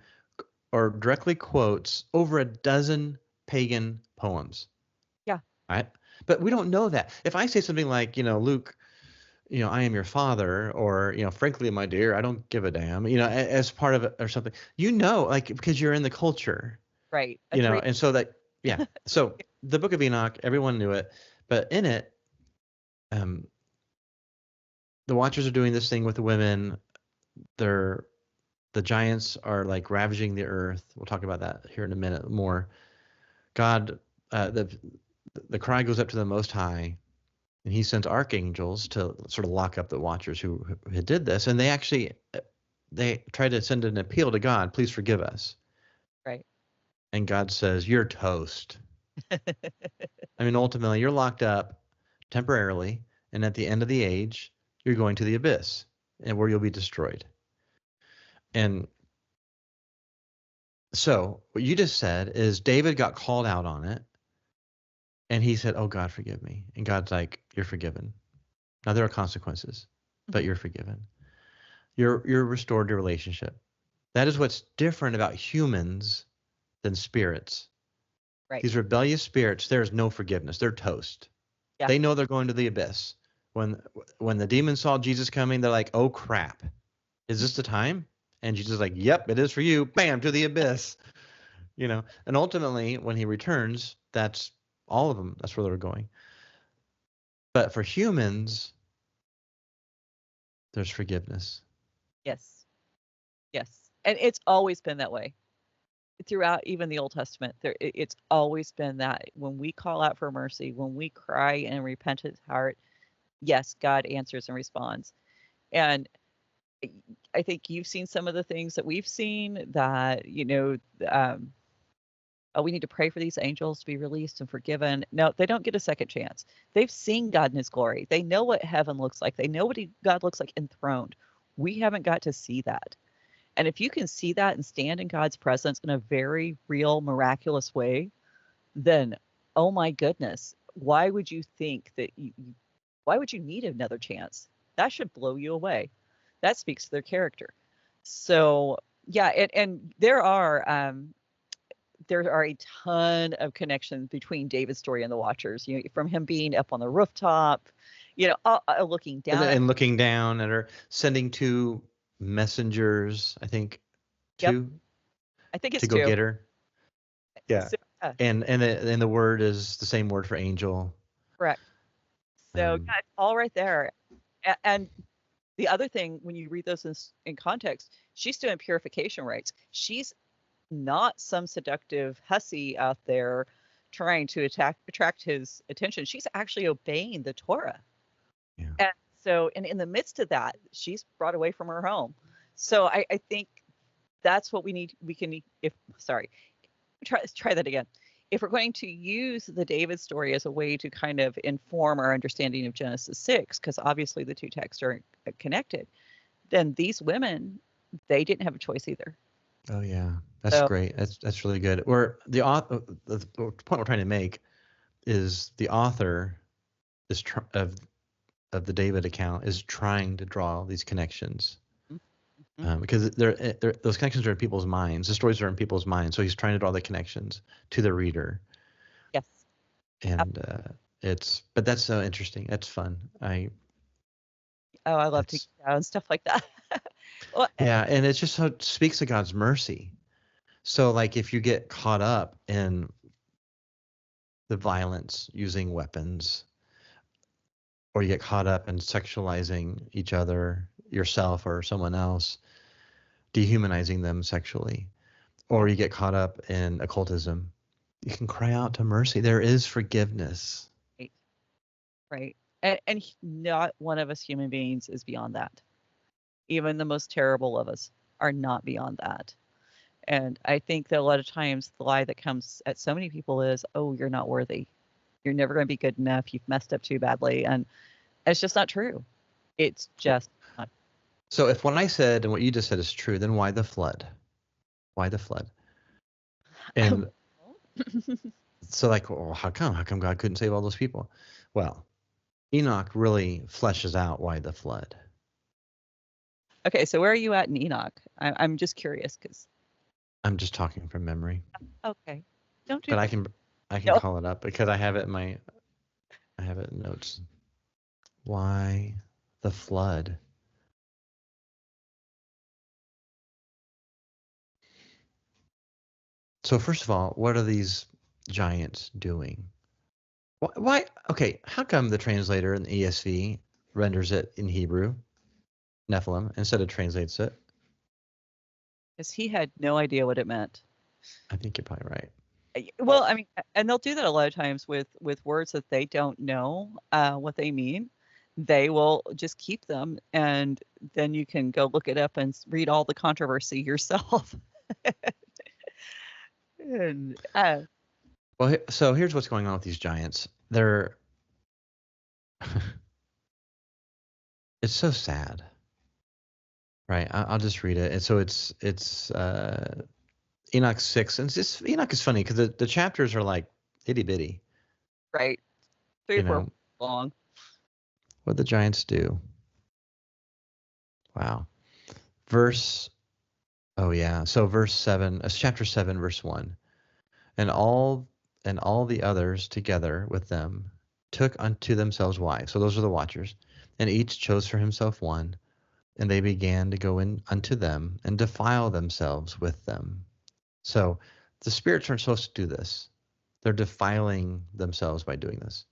[SPEAKER 2] or directly quotes over a dozen pagan poems. Yeah. Right? But we don't know that. If I say something like, Luke, I am your father, or, frankly, my dear, I don't give a damn, as part of it or something, because you're in the culture.
[SPEAKER 3] Right.
[SPEAKER 2] And so that, yeah. So the book of Enoch, everyone knew it, but in it, the watchers are doing this thing with the women. The giants are like ravaging the earth. We'll talk about that here in a minute more. God, the cry goes up to the Most High, and he sends archangels to sort of lock up the watchers who did this. And they tried to send an appeal to God, please forgive us. Right. And God says, you're toast. I mean, ultimately, you're locked up temporarily, and at the end of the age, you're going to the abyss, and where you'll be destroyed. And so what you just said is David got called out on it, and he said, oh, God, forgive me. And God's like, you're forgiven. Now, there are consequences, but you're forgiven. You're restored to relationship. That is what's different about humans than spirits.
[SPEAKER 3] Right.
[SPEAKER 2] These rebellious spirits, there's no forgiveness. They're toast.
[SPEAKER 3] Yeah.
[SPEAKER 2] They know they're going to the abyss. When the demons saw Jesus coming, they're like, oh crap, is this the time? And Jesus is like, yep, it is for you. Bam, to the abyss. And ultimately when he returns, that's all of them. That's where they're going. But for humans, there's forgiveness.
[SPEAKER 3] Yes. Yes. And it's always been that way throughout even the Old Testament. It's always been that when we call out for mercy, when we cry in a repentant heart, yes, God answers and responds. And I think you've seen some of the things that we've seen that, we need to pray for these angels to be released and forgiven. No, they don't get a second chance. They've seen God in his glory. They know what heaven looks like. They know what God looks like enthroned. We haven't got to see that. And if you can see that and stand in God's presence in a very real, miraculous way, then, oh my goodness, why would you think that why would you need another chance? That should blow you away. That speaks to their character. So yeah, and there are a ton of connections between David's story and the Watchers. From him being up on the rooftop, looking down
[SPEAKER 2] and looking down at her, sending 2 messengers, I think,
[SPEAKER 3] Yep.
[SPEAKER 2] 2.
[SPEAKER 3] I think it's
[SPEAKER 2] to go
[SPEAKER 3] 2.
[SPEAKER 2] get her. Yeah.
[SPEAKER 3] So, yeah.
[SPEAKER 2] And the word is the same word for angel.
[SPEAKER 3] Correct. So
[SPEAKER 2] Um,
[SPEAKER 3] yeah, it's all right there. And the other thing, when you read those in context, she's doing purification rites. She's not some seductive hussy out there trying to attract his attention. She's actually obeying the Torah.
[SPEAKER 2] Yeah.
[SPEAKER 3] And so, and in the midst of that, she's brought away from her home. So I think that's what we need. Try that again. If we're going to use the David story as a way to kind of inform our understanding of Genesis 6, because obviously the 2 texts are connected, then these women, they didn't have a choice either.
[SPEAKER 2] Oh yeah, that's great. That's really good. Or the point we're trying to make is the author is of the David account is trying to draw these connections. Because those connections are in people's minds. The stories are in people's minds. So he's trying to draw the connections to the reader.
[SPEAKER 3] Yes.
[SPEAKER 2] And but that's so interesting. That's fun. I
[SPEAKER 3] love to and stuff like that. Well,
[SPEAKER 2] yeah, and it just so it speaks to God's mercy. So like if you get caught up in the violence using weapons, or you get caught up in sexualizing each other, yourself or someone else, dehumanizing them sexually, or you get caught up in occultism, you can cry out to mercy. There is forgiveness.
[SPEAKER 3] Right. And not one of us human beings is beyond that. Even the most terrible of us are not beyond that. And I think that a lot of times the lie that comes at so many people is, oh, you're not worthy. You're never going to be good enough. You've messed up too badly. And it's just not true. It's just not.
[SPEAKER 2] So if what I said and what you just said is true, then why the flood? Why the flood? And so like, well, how come? How come God couldn't save all those people? Well, Enoch really fleshes out why the flood.
[SPEAKER 3] Okay, so where are you at in Enoch? I'm just curious because
[SPEAKER 2] I'm just talking from memory.
[SPEAKER 3] Okay, don't do.
[SPEAKER 2] But
[SPEAKER 3] that.
[SPEAKER 2] I can call it up because I have it in notes. Why the flood? So first of all, what are these giants doing? Why? Okay, how come the translator in the ESV renders it in Hebrew, Nephilim, instead of translates it?
[SPEAKER 3] Because he had no idea what it meant.
[SPEAKER 2] I think you're probably right.
[SPEAKER 3] Well, I mean, and they'll do that a lot of times with words that they don't know what they mean. They will just keep them, and then you can go look it up and read all the controversy yourself. And
[SPEAKER 2] well, so here's what's going on with these giants. They're it's so sad, right? I'll just read it. And so it's Enoch 6, and Enoch is funny because the chapters are like itty bitty,
[SPEAKER 3] right, 3 or 4 long.
[SPEAKER 2] What the giants do? Wow, verse. Oh yeah, so verse 7, chapter 7, verse 1. And all the others together with them took unto themselves wives. So those are the watchers. And each chose for himself one, and they began to go in unto them and defile themselves with them. So the spirits aren't supposed to do this. They're defiling themselves by doing this.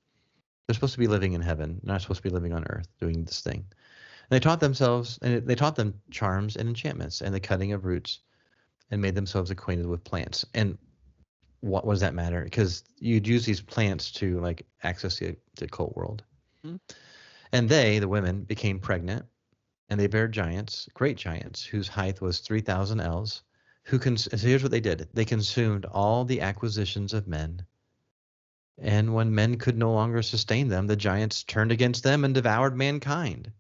[SPEAKER 2] They're supposed to be living in heaven, not supposed to be living on earth doing this thing. And they taught them charms and enchantments and the cutting of roots, and made themselves acquainted with plants. And what does that matter? Because you'd use these plants to like access the occult world.
[SPEAKER 3] Mhm.
[SPEAKER 2] And they, the women, became pregnant, and they bare giants, great giants, whose height was 3,000 ells. So here's what they did: they consumed all the acquisitions of men. And when men could no longer sustain them, the giants turned against them and devoured mankind.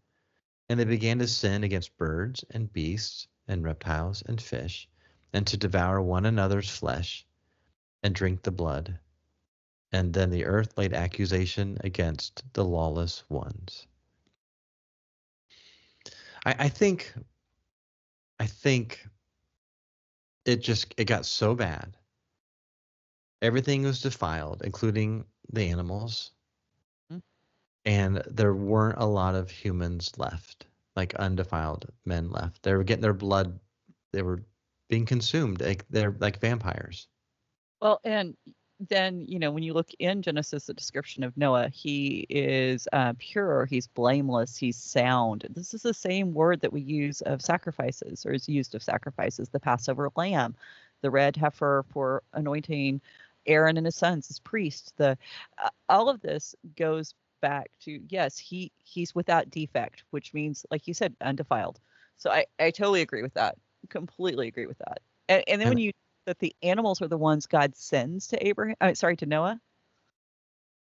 [SPEAKER 2] And they began to sin against birds and beasts and reptiles and fish, and to devour one another's flesh and drink the blood. And then the earth laid accusation against the lawless ones. I think it got so bad. Everything was defiled, including the animals.
[SPEAKER 3] Mhm.
[SPEAKER 2] And there weren't a lot of humans left, like undefiled men left. They were getting their blood, they were being consumed. They're like vampires.
[SPEAKER 3] Well, and then, when you look in Genesis, the description of Noah, he is pure, he's blameless, he's sound. This is the same word that we use of sacrifices, or is used of sacrifices: the Passover lamb, the red heifer for anointing Aaron and his sons as priests. All of this goes back to, yes, he's without defect, which means, like you said, undefiled. So I totally agree with that. Completely agree with that. And then when you that the animals are the ones God sends to Noah.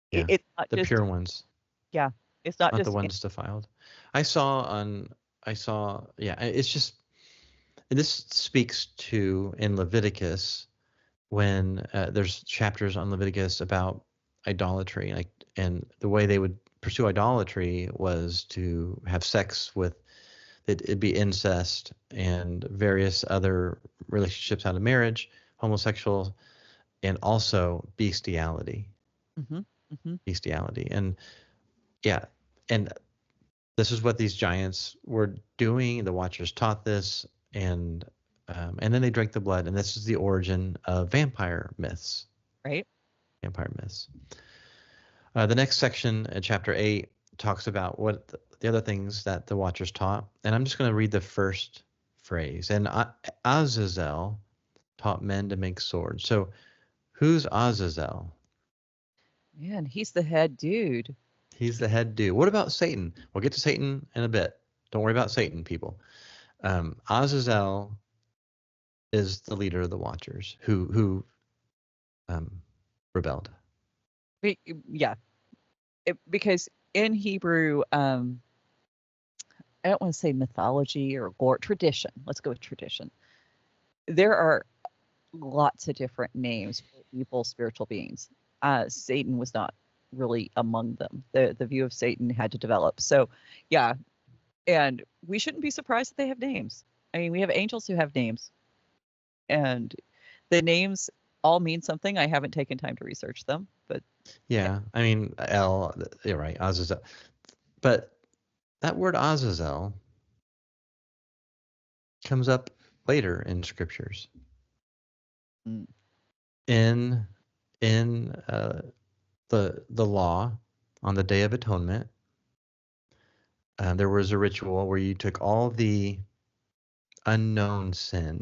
[SPEAKER 2] Yeah,
[SPEAKER 3] It's not
[SPEAKER 2] the
[SPEAKER 3] just,
[SPEAKER 2] pure ones,
[SPEAKER 3] yeah, it's not
[SPEAKER 2] not
[SPEAKER 3] just,
[SPEAKER 2] the ones defiled. Yeah, it's just, this speaks to in Leviticus when there's chapters on Leviticus about idolatry, like, and the way they would pursue idolatry was to have sex with, it'd be incest and various other relationships out of marriage, homosexual, and also bestiality.
[SPEAKER 3] hmm hmm
[SPEAKER 2] Bestiality. And yeah, and this is what these giants were doing. The Watchers taught this, and then they drank the blood, and this is the origin of vampire myths.
[SPEAKER 3] right?
[SPEAKER 2] Vampire myths. The next section, chapter 8, talks about what the other things that the Watchers taught, and I'm just going to read the first phrase. And Azazel taught men to make swords. So, who's Azazel?
[SPEAKER 3] Man, he's the head dude.
[SPEAKER 2] He's the head dude. What about Satan? We'll get to Satan in a bit. Don't worry about Satan, people. Azazel is the leader of the Watchers who rebelled.
[SPEAKER 3] Yeah, because in Hebrew, I don't want to say mythology or lore, tradition. Let's go with tradition. There are lots of different names for evil spiritual beings. Satan was not really among them. The view of Satan had to develop. So, yeah, and we shouldn't be surprised that they have names. I mean, we have angels who have names, and the names all mean something. I haven't taken time to research them, but
[SPEAKER 2] Yeah, I mean, you're right, Azazel. But that word Azazel comes up later in scriptures.
[SPEAKER 3] mm,
[SPEAKER 2] In the law on the Day of Atonement, there was a ritual where you took all the unknown sin.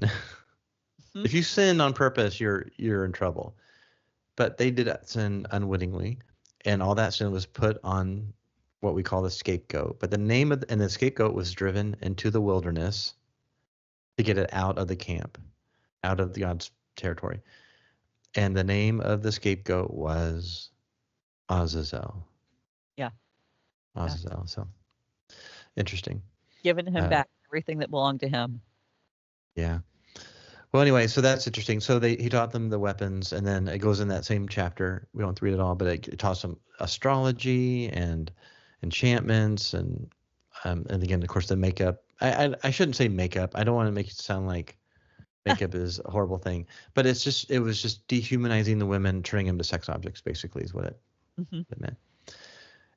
[SPEAKER 3] mhm,
[SPEAKER 2] If you sin on purpose, you're in trouble. But they did that sin unwittingly, and all that sin was put on what we call the scapegoat. But the scapegoat was driven into the wilderness to get it out of the camp, out of God's territory. And the name of the scapegoat was Azazel.
[SPEAKER 3] yeah, yeah,
[SPEAKER 2] Azazel. So interesting.
[SPEAKER 3] giving him
[SPEAKER 2] Uh,
[SPEAKER 3] back everything that belonged to him.
[SPEAKER 2] yeah. Well, anyway, so that's interesting. So he taught them the weapons, and then it goes in that same chapter. We don't read it all, but it taught them astrology and enchantments, and again, of course, the makeup. I shouldn't say makeup. I don't want to make it sound like Makeup is a horrible thing, but it was just dehumanizing the women, turning them to sex objects, basically, is what it meant.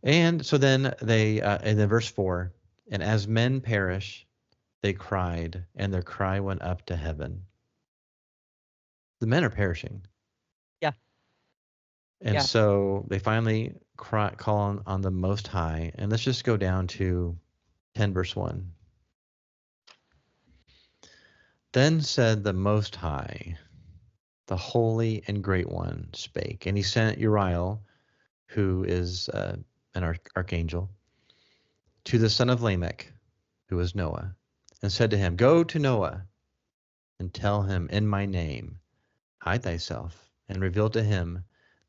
[SPEAKER 2] And so then and then verse 4, and as men perish, they cried, and their cry went up to heaven. The men are perishing.
[SPEAKER 3] Yeah.
[SPEAKER 2] And so they finally call on the Most High. And let's just go down to 10 verse 1. Then said the Most High, the Holy and Great One, spake, and he sent Uriel, who is an archangel, to the son of Lamech, who is Noah, and said to him, Go to Noah, and tell him in my name, hide thyself, and reveal to him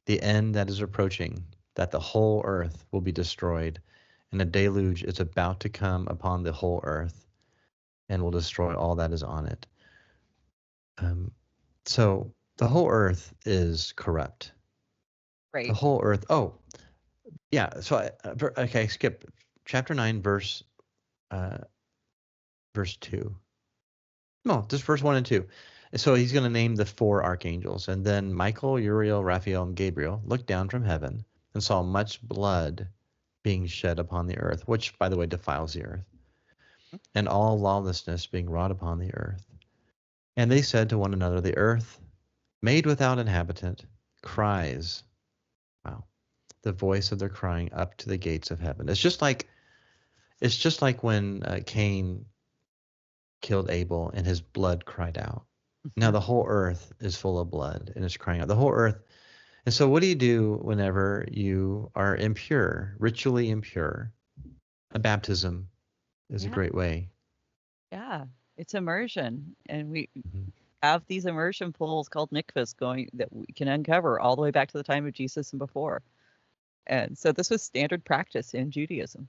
[SPEAKER 2] the end that is approaching, that the whole earth will be destroyed, and a deluge is about to come upon the whole earth, and will destroy all that is on it. So the whole earth is corrupt.
[SPEAKER 3] Right.
[SPEAKER 2] The whole earth. Oh, yeah. So okay, skip chapter 9, verse 2. No, just verse 1 and 2. So he's going to name the 4 archangels, and then Michael, Uriel, Raphael, and Gabriel looked down from heaven and saw much blood being shed upon the earth, which, by the way, defiles the earth, and all lawlessness being wrought upon the earth. And they said to one another, the earth, made without inhabitant, cries. Wow. The voice of their crying up to the gates of heaven. It's just like when Cain killed Abel and his blood cried out. Now the whole earth is full of blood and it's crying out. The whole earth. And so what do you do whenever you are impure, ritually impure? A baptism is a great way.
[SPEAKER 3] Yeah, it's immersion. And we have these immersion pools called mikvahs going that we can uncover all the way back to the time of Jesus and before. And so this was standard practice in Judaism.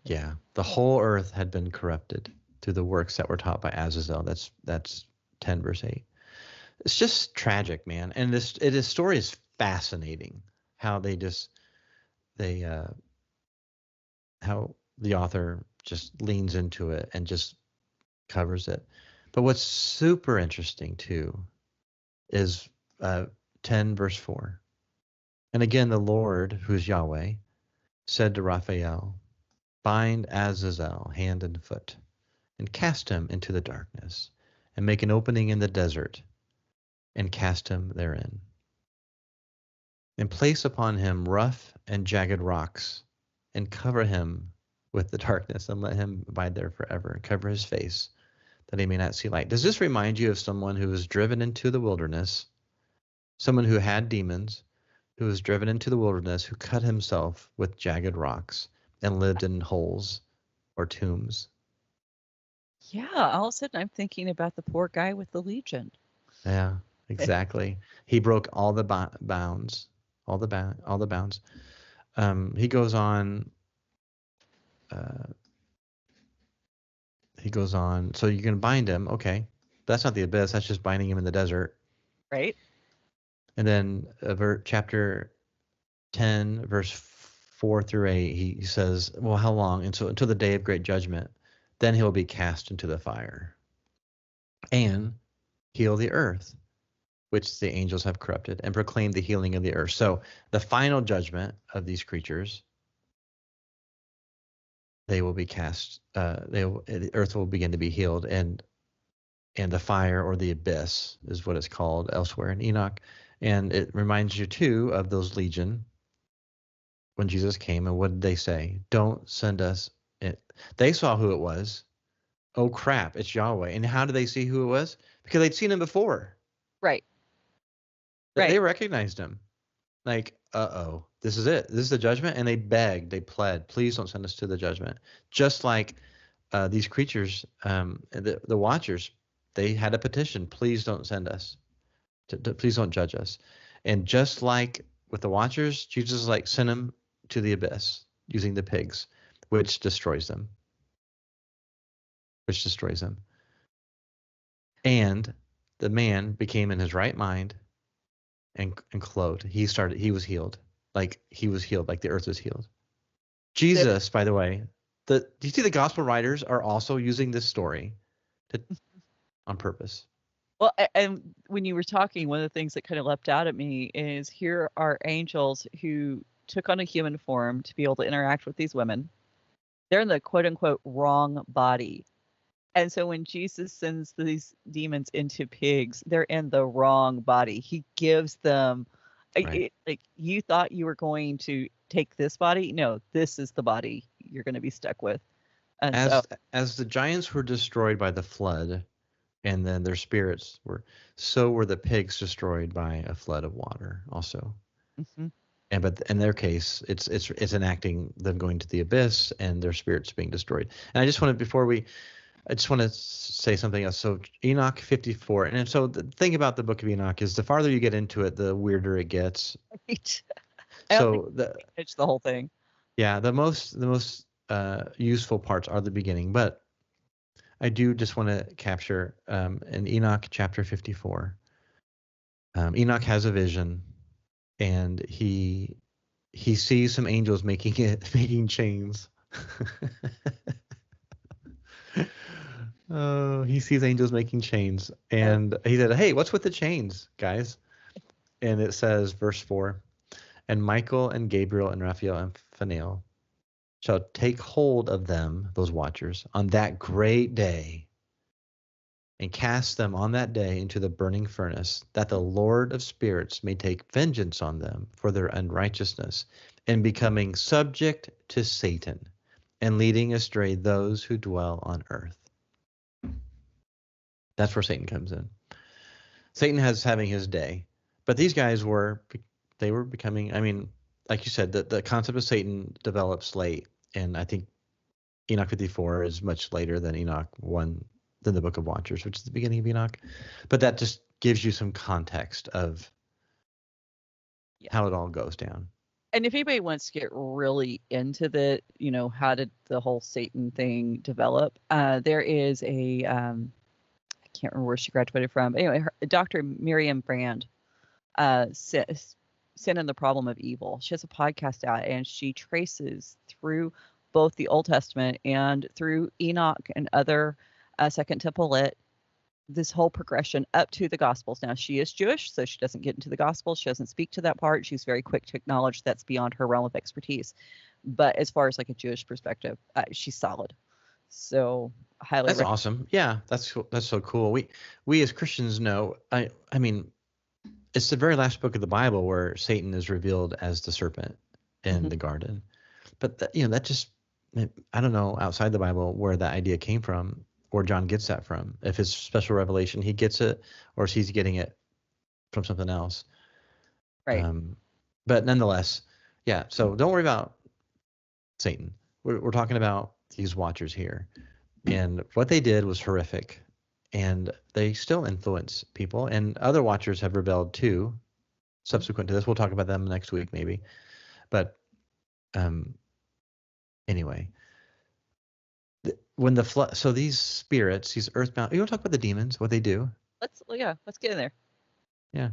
[SPEAKER 2] Yeah, the whole earth had been corrupted through the works that were taught by Azazel. That's 10 verse 8. It's just tragic, man. And this story is fascinating. How how the author just leans into it and just covers it. But what's super interesting too is 10 verse 4. And again, the Lord, who's Yahweh, said to Raphael, bind Azazel hand and foot, and cast him into the darkness, and make an opening in the desert, and cast him therein. And place upon him rough and jagged rocks, and cover him with the darkness, and let him abide there forever, and cover his face, that he may not see light. Does this remind you of someone who was driven into the wilderness, someone who had demons, who was driven into the wilderness, who cut himself with jagged rocks and lived in holes or tombs?
[SPEAKER 3] Yeah, all of a sudden I'm thinking about the poor guy with the legion.
[SPEAKER 2] Yeah, exactly. He broke all the bounds, all the bounds. He goes on. So you can bind him. Okay, that's not the abyss. That's just binding him in the desert.
[SPEAKER 3] Right.
[SPEAKER 2] And then chapter 10, verse 4 through 8, he says, well, how long? And so until the day of great judgment, then he'll be cast into the fire and heal the earth, which the angels have corrupted, and proclaim the healing of the earth. So the final judgment of these creatures, they will be cast, the earth will begin to be healed, and the fire, or the abyss, is what it's called elsewhere in Enoch. And it reminds you too of those legion when Jesus came, and what did they say? Don't send us. They saw who it was. Oh crap, it's Yahweh. And how did they see who it was? Because they'd seen him before.
[SPEAKER 3] Right.
[SPEAKER 2] They recognized him. Like, uh-oh, this is it. This is the judgment. And they begged, they pled, please don't send us to the judgment. Just like these creatures, the watchers, they had a petition, please don't send us. Please don't judge us. And just like with the watchers, Jesus send them to the abyss using the pigs, which destroys them. And the man became in his right mind and clothed. He was healed. He was healed, like the earth was healed. Jesus, by the way, do you see the gospel writers are also using this story on purpose.
[SPEAKER 3] Well, and when you were talking, one of the things that kind of leapt out at me is here are angels who took on a human form to be able to interact with these women. They're in the quote unquote wrong body. And so when Jesus sends these demons into pigs, they're in the wrong body. He gives them,
[SPEAKER 2] Right.
[SPEAKER 3] like, you thought you were going to take this body. No, this is the body you're going to be stuck with. And so,
[SPEAKER 2] As the giants were destroyed by the flood, and then their spirits were, so were the pigs destroyed by a flood of water also.
[SPEAKER 3] mhm.
[SPEAKER 2] But in their case, it's enacting them going to the abyss and their spirits being destroyed. And I just want to I just want to say something else. So Enoch 54, and so the thing about the Book of Enoch is the farther you get into it, the weirder it gets.
[SPEAKER 3] Right. I don't
[SPEAKER 2] So
[SPEAKER 3] think it's the whole thing.
[SPEAKER 2] yeah, the most useful parts are the beginning, but I do just want to capture in Enoch chapter 54. Enoch has a vision, and he sees some angels making chains. Oh, he sees angels making chains, and he said, "Hey, what's with the chains, guys?" And it says, verse 4, "And Michael and Gabriel and Raphael and Phaneal shall take hold of them, those watchers, on that great day, and cast them on that day into the burning furnace, that the Lord of spirits may take vengeance on them for their unrighteousness, and becoming subject to Satan, and leading astray those who dwell on earth." That's where Satan comes in. Satan has having his day, but these guys were becoming. I mean, like you said, the concept of Satan develops late, and I think Enoch 54 is much later than Enoch 1, than the Book of Watchers, which is the beginning of Enoch. But that just gives you some context of how it all goes down.
[SPEAKER 3] And if anybody wants to get really into the, how did the whole Satan thing develop? There is a, I can't remember where she graduated from. Anyway, Dr. Miriam Brand, Sin and the Problem of Evil. She has a podcast out, and she traces through both the Old Testament and through Enoch and other Second Temple lit, this whole progression up to the Gospels. Now, she is Jewish, so she doesn't get into the Gospels. She doesn't speak to that part. She's very quick to acknowledge that's beyond her realm of expertise. But as far as like a Jewish perspective, she's solid. So highly
[SPEAKER 2] That's awesome. Yeah, that's so cool. We as Christians know. I mean, it's the very last book of the Bible where Satan is revealed as the serpent in the garden. But that just, I don't know outside the Bible where that idea came from, or John gets that from. If it's special revelation, he gets it, or if he's getting it from something else.
[SPEAKER 3] Right.
[SPEAKER 2] But nonetheless, yeah. So don't worry about Satan. We're talking about these watchers here, and what they did was horrific, and they still influence people. And other watchers have rebelled too. Subsequent to this, we'll talk about them next week maybe. But anyway. When the flood, so these spirits, these earthbound, you want to talk about the demons, what they do?
[SPEAKER 3] Let's get in there.
[SPEAKER 2] Yeah.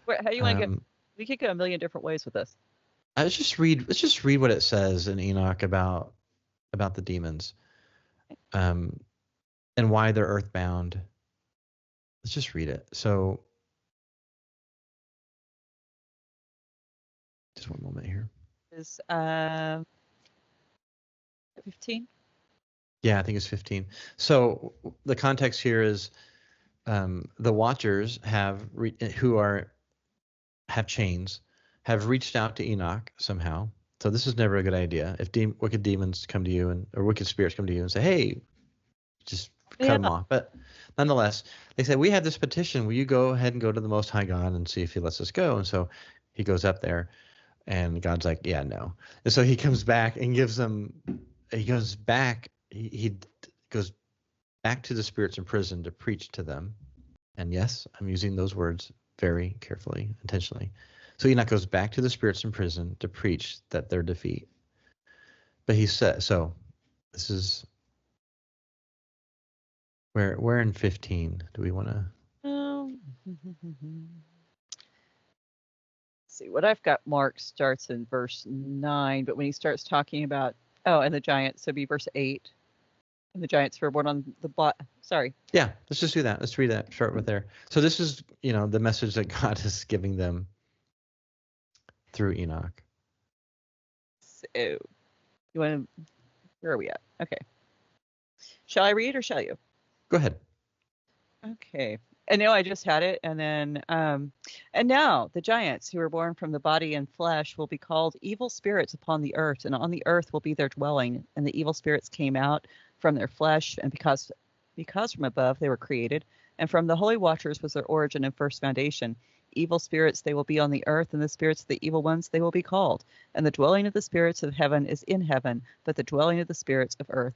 [SPEAKER 3] How do you want to get? We could go a million different ways with this.
[SPEAKER 2] Let's just read what it says in Enoch about the demons, and why they're earthbound. Let's just read it. So, just one moment here.
[SPEAKER 3] Is 15?
[SPEAKER 2] Yeah, I think it's 15. So the context here is the watchers have chains, have reached out to Enoch somehow. So this is never a good idea. If wicked demons come to you or wicked spirits come to you and say, "Hey," just cut them off. But nonetheless, they say, "We have this petition. Will you go ahead and go to the Most High God and see if he lets us go?" And so he goes up there, and God's like, "Yeah, no." And so he comes back and gives them. He goes back. He goes back to the spirits in prison to preach to them. And yes, I'm using those words very carefully, intentionally. So Enoch goes back to the spirits in prison to preach that their defeat. But he said, so this is where in 15 do we want to?
[SPEAKER 3] See, what I've got marked starts in verse 9, but when he starts talking about, and the giants, so be verse 8. And the giants were born on the Sorry.
[SPEAKER 2] Yeah, let's just do that. Let's read that. Start with there. So this is, the message that God is giving them through Enoch.
[SPEAKER 3] So, you want to? Where are we at? Okay. Shall I read or shall you?
[SPEAKER 2] Go ahead.
[SPEAKER 3] Okay. I know I just had it, and then and now the giants who were born from the body and flesh will be called evil spirits upon the earth, and on the earth will be their dwelling. And the evil spirits came out from their flesh, and because from above they were created, and from the holy watchers was their origin and first foundation. Evil spirits they will be on the earth, and the spirits of the evil ones they will be called. And the dwelling of the spirits of heaven is in heaven, but the dwelling of the spirits of earth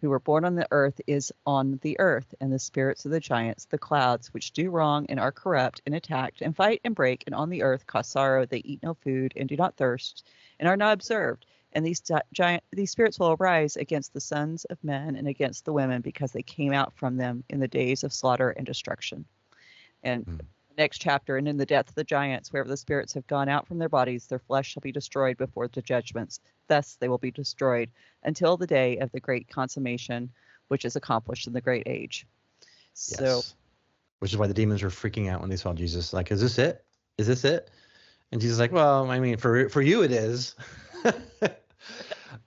[SPEAKER 3] who were born on the earth is on the earth, and the spirits of the giants, the clouds, which do wrong and are corrupt and attacked and fight and break, and on the earth cause sorrow. They eat no food and do not thirst, and are not observed. And these spirits will arise against the sons of men and against the women, because they came out from them in the days of slaughter and destruction. And next chapter, and in the death of the giants, wherever the spirits have gone out from their bodies, their flesh shall be destroyed before the judgments. Thus they will be destroyed until the day of the great consummation, which is accomplished in the great age.
[SPEAKER 2] Yes.
[SPEAKER 3] So,
[SPEAKER 2] which is why the demons were freaking out when they saw Jesus. Like, is this it? Is this it? And Jesus is like, well, I mean, for you it is.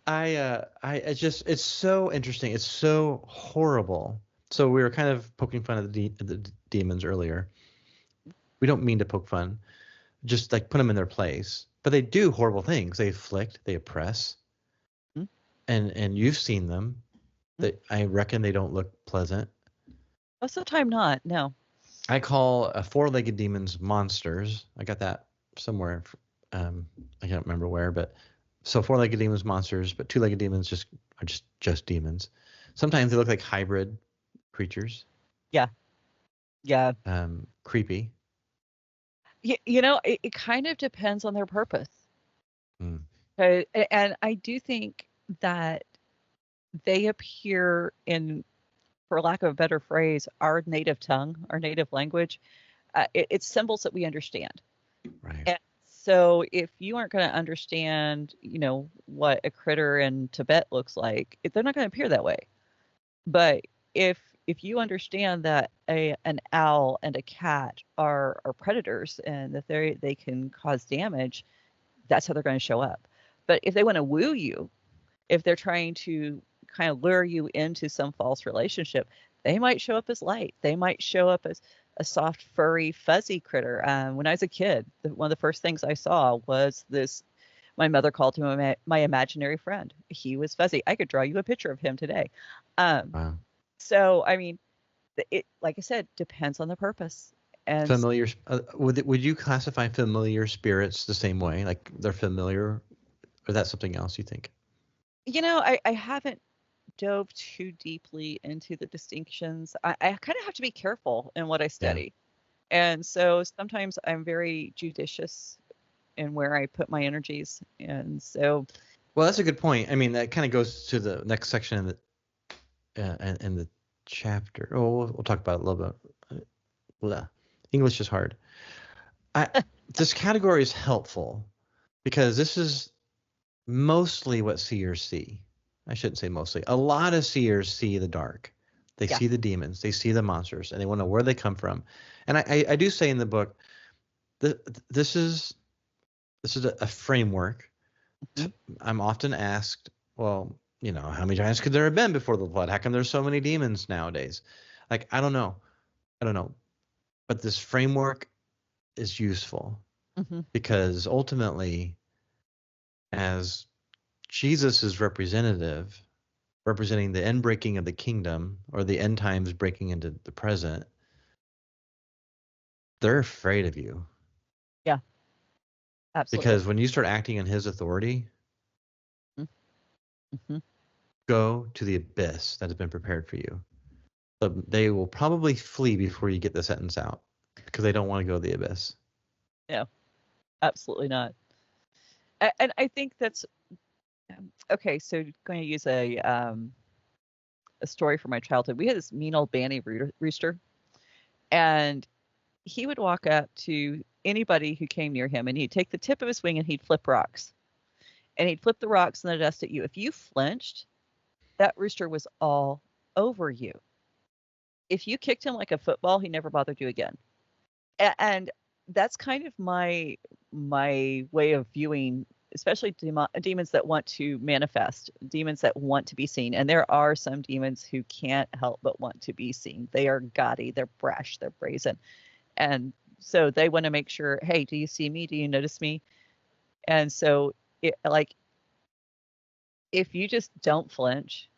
[SPEAKER 2] It's so interesting. It's so horrible. So we were kind of poking fun at the demons earlier. We don't mean to poke fun, just like put them in their place. But they do horrible things. They afflict, they oppress, and you've seen them. I reckon they don't look pleasant.
[SPEAKER 3] Most of the time, not. No.
[SPEAKER 2] I call four-legged demons monsters. I got that somewhere. I can't remember where, but so four-legged demons monsters, but two-legged demons are just demons. Sometimes they look like hybrid creatures.
[SPEAKER 3] Yeah. Yeah.
[SPEAKER 2] Creepy.
[SPEAKER 3] It kind of depends on their purpose. And I do think that they appear in, for lack of a better phrase, our native tongue, our native language. It's symbols that we understand.
[SPEAKER 2] Right.
[SPEAKER 3] And so if you aren't going to understand, what a critter in Tibet looks like, they're not going to appear that way. But if you understand that an owl and a cat are predators and that they can cause damage, that's how they're going to show up. But if they want to woo you, if they're trying to kind of lure you into some false relationship, they might show up as light. They might show up as a soft, furry, fuzzy critter. When I was a kid, one of the first things I saw was this. My mother called him my imaginary friend. He was fuzzy. I could draw you a picture of him today.
[SPEAKER 2] Wow.
[SPEAKER 3] So, I mean, it, like I said, depends on the purpose. And
[SPEAKER 2] familiar. Would you classify familiar spirits the same way? Like they're familiar, or that's something else you think?
[SPEAKER 3] I haven't dove too deeply into the distinctions. I kind of have to be careful in what I study. Yeah. And so sometimes I'm very judicious in where I put my energies. And so.
[SPEAKER 2] Well, that's a good point. I mean, that kind of goes to the next section in the chapter. Oh, we'll talk about it a little bit. English is hard. This category is helpful because this is mostly what seers see. I shouldn't say mostly. A lot of seers see the dark. They see the demons. They see the monsters, and they want to know where they come from. And I do say in the book, this is a framework. I'm often asked, well, how many giants could there have been before the flood? How come there's so many demons nowadays? Like, I don't know. But this framework is useful because ultimately, as Jesus is representing the end breaking of the kingdom or the end times breaking into the present, they're afraid of you.
[SPEAKER 3] Yeah, absolutely.
[SPEAKER 2] Because when you start acting in his authority, go to the abyss that has been prepared for you. So they will probably flee before you get the sentence out because they don't want to go to the abyss.
[SPEAKER 3] No, absolutely not. And I think that's okay. So going to use a story from my childhood. We had this mean old Banny rooster, and he would walk up to anybody who came near him, and he'd take the tip of his wing and he'd flip rocks, and he'd flip the rocks and the dust at you. If you flinched, that rooster was all over you. if you kicked him like a football, he never bothered you again. And that's kind of my way of viewing, especially demons that want to manifest, demons that want to be seen. And there are some demons who can't help but want to be seen. They are gaudy, they're brash, they're brazen. And so they want to make sure, hey, do you see me? Do you notice me? And so if you just don't flinch,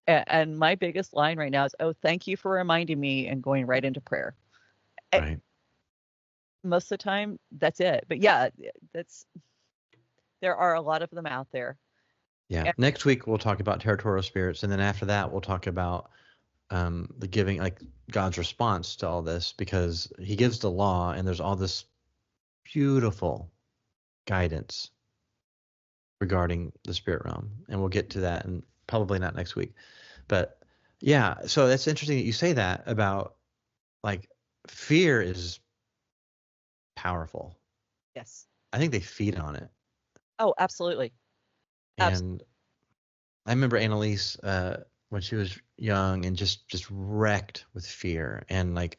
[SPEAKER 3] and my biggest line right now is, oh, thank you for reminding me, and going right into prayer.
[SPEAKER 2] Right.
[SPEAKER 3] Most of the time, that's it. But yeah, there are a lot of them out there.
[SPEAKER 2] Yeah. Next week we'll talk about territorial spirits, and then after that we'll talk about the giving, like God's response to all this, because he gives the law and there's all this beautiful guidance regarding the spirit realm, and we'll get to that, and probably not next week. But yeah, so that's interesting that you say that about, like, fear is powerful.
[SPEAKER 3] Yes.
[SPEAKER 2] I think they feed on it.
[SPEAKER 3] Oh, absolutely.
[SPEAKER 2] And I remember Annalise when she was young and just wrecked with fear. And like,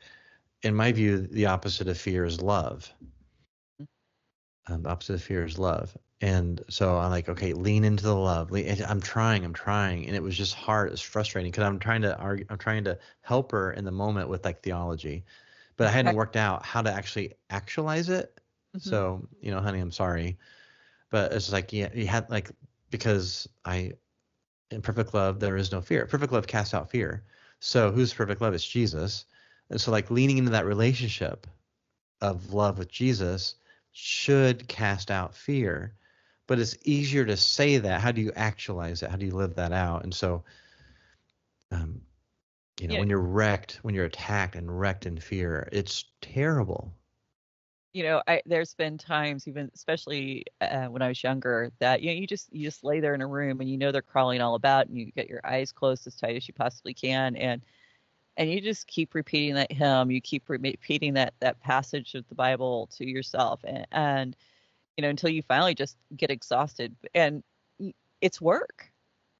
[SPEAKER 2] in my view, the opposite of fear is love. The opposite of fear is love. And so I'm like, okay, lean into the love. I'm trying, and it was just hard. It was frustrating because I'm trying to help her in the moment with like theology, but I hadn't worked out how to actually actualize it.
[SPEAKER 3] Mm-hmm.
[SPEAKER 2] So, honey, I'm sorry, but it's like, yeah, you had like, because in perfect love there is no fear. Perfect love casts out fear. So who's perfect love? It's Jesus. And so like leaning into that relationship of love with Jesus should cast out fear. But it's easier to say that. How do you actualize it? How do you live that out? And so, when you're wrecked, when you're attacked and wrecked in fear, it's terrible.
[SPEAKER 3] There's been times, even especially when I was younger, that you just lay there in a room and they're crawling all about, and you get your eyes closed as tight as you possibly can, and you just keep repeating that hymn, you keep repeating that passage of the Bible to yourself, and until you finally just get exhausted, and it's work.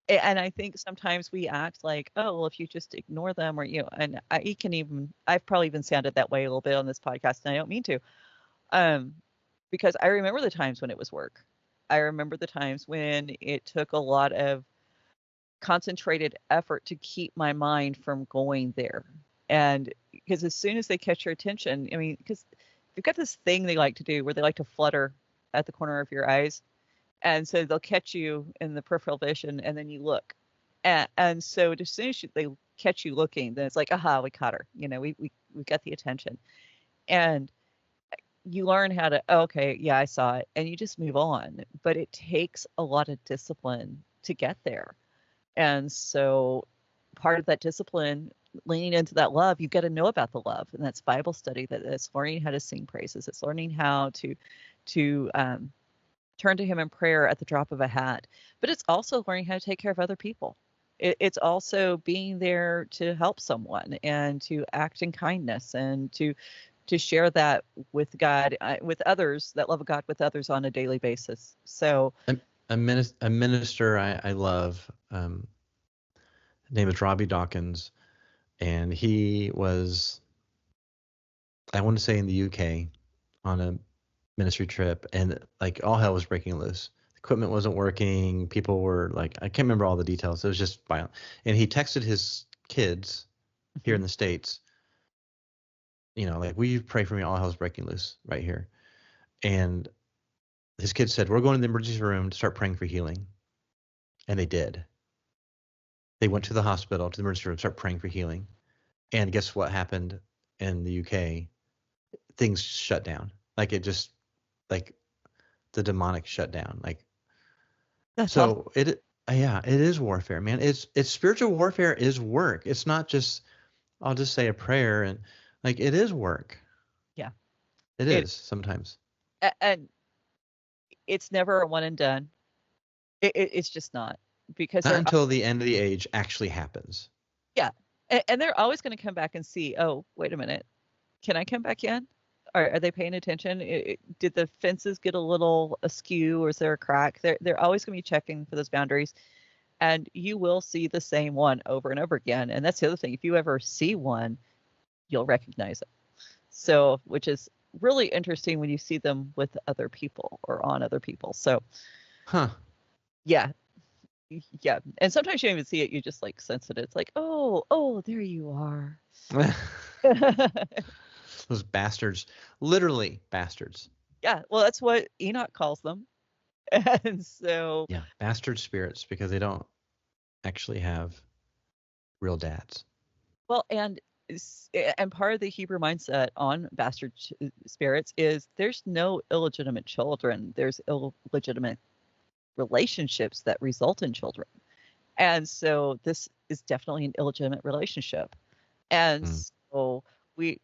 [SPEAKER 3] And I think sometimes we act like, oh, well, if you just ignore them, or and I've probably even sounded that way a little bit on this podcast, and I don't mean to. Because I remember the times when it was work. I remember the times when it took a lot of concentrated effort to keep my mind from going there. And because as soon as they catch your attention, because they've got this thing they like to do where they like to flutter at the corner of your eyes. And so they'll catch you in the peripheral vision, and then you look. And so as soon as they catch you looking, then it's like, aha, we caught her. We got the attention. And you learn how to, okay, yeah, I saw it, and you just move on. But it takes a lot of discipline to get there. And so part of that discipline, leaning into that love, you've got to know about the love. And that's Bible study, that's learning how to sing praises. It's learning how to turn to him in prayer at the drop of a hat. But it's also learning how to take care of other people. It's also being there to help someone and to act in kindness and to share that with God, with others, that love of God with others on a daily basis. So
[SPEAKER 2] a minister I love, his name is Robbie Dawkins, and he was, I want to say, in the UK on a ministry trip, and like all hell was breaking loose. Equipment wasn't working. People were like, I can't remember all the details. It was just violent. And he texted his kids here in the States, like, will you pray for me? All hell's breaking loose right here. And his kids said, we're going to the emergency room to start praying for healing. And they did. They went to the hospital, to the emergency room, to start praying for healing. And guess what happened in the UK? Things shut down. Like, it just, like, the demonic shut down. Like,
[SPEAKER 3] that's
[SPEAKER 2] so awesome. It is warfare, man. It's spiritual warfare is work. It's not just, I'll just say a prayer, and like, it is work.
[SPEAKER 3] Yeah.
[SPEAKER 2] It is sometimes.
[SPEAKER 3] And it's never a one and done. It's just not. Because
[SPEAKER 2] not until the end of the age actually happens.
[SPEAKER 3] Yeah. And they're always going to come back and see, oh, wait a minute. Can I come back in? Are they paying attention? Did the fences get a little askew, or is there a crack? They're always going to be checking for those boundaries. And you will see the same one over and over again. And that's the other thing. If you ever see one, you'll recognize it. So, which is really interesting when you see them with other people or on other people. So, yeah. Yeah. And sometimes you don't even see it. You just like sense it. It's like, oh, there you are.
[SPEAKER 2] Those bastards. Literally bastards.
[SPEAKER 3] Yeah. Well, that's what Enoch calls them. And so.
[SPEAKER 2] Yeah. Bastard spirits, because they don't actually have real dads. Well,
[SPEAKER 3] and part of the Hebrew mindset on bastard spirits is there's no illegitimate children. There's illegitimate relationships that result in children. And so this is definitely an illegitimate relationship. And so we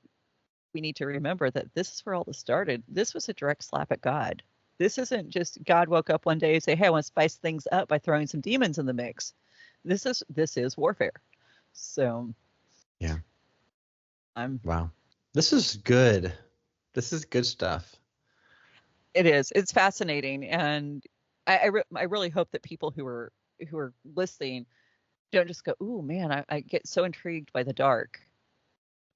[SPEAKER 3] need to remember that this is where all this started. This was a direct slap at God. This isn't just God woke up one day and say, hey, I want to spice things up by throwing some demons in the mix. This is warfare. So
[SPEAKER 2] yeah. Wow. This is good. This is good stuff.
[SPEAKER 3] It is. It's fascinating, and I really hope that people who are listening don't just go, "Ooh, man, I get so intrigued by the dark,"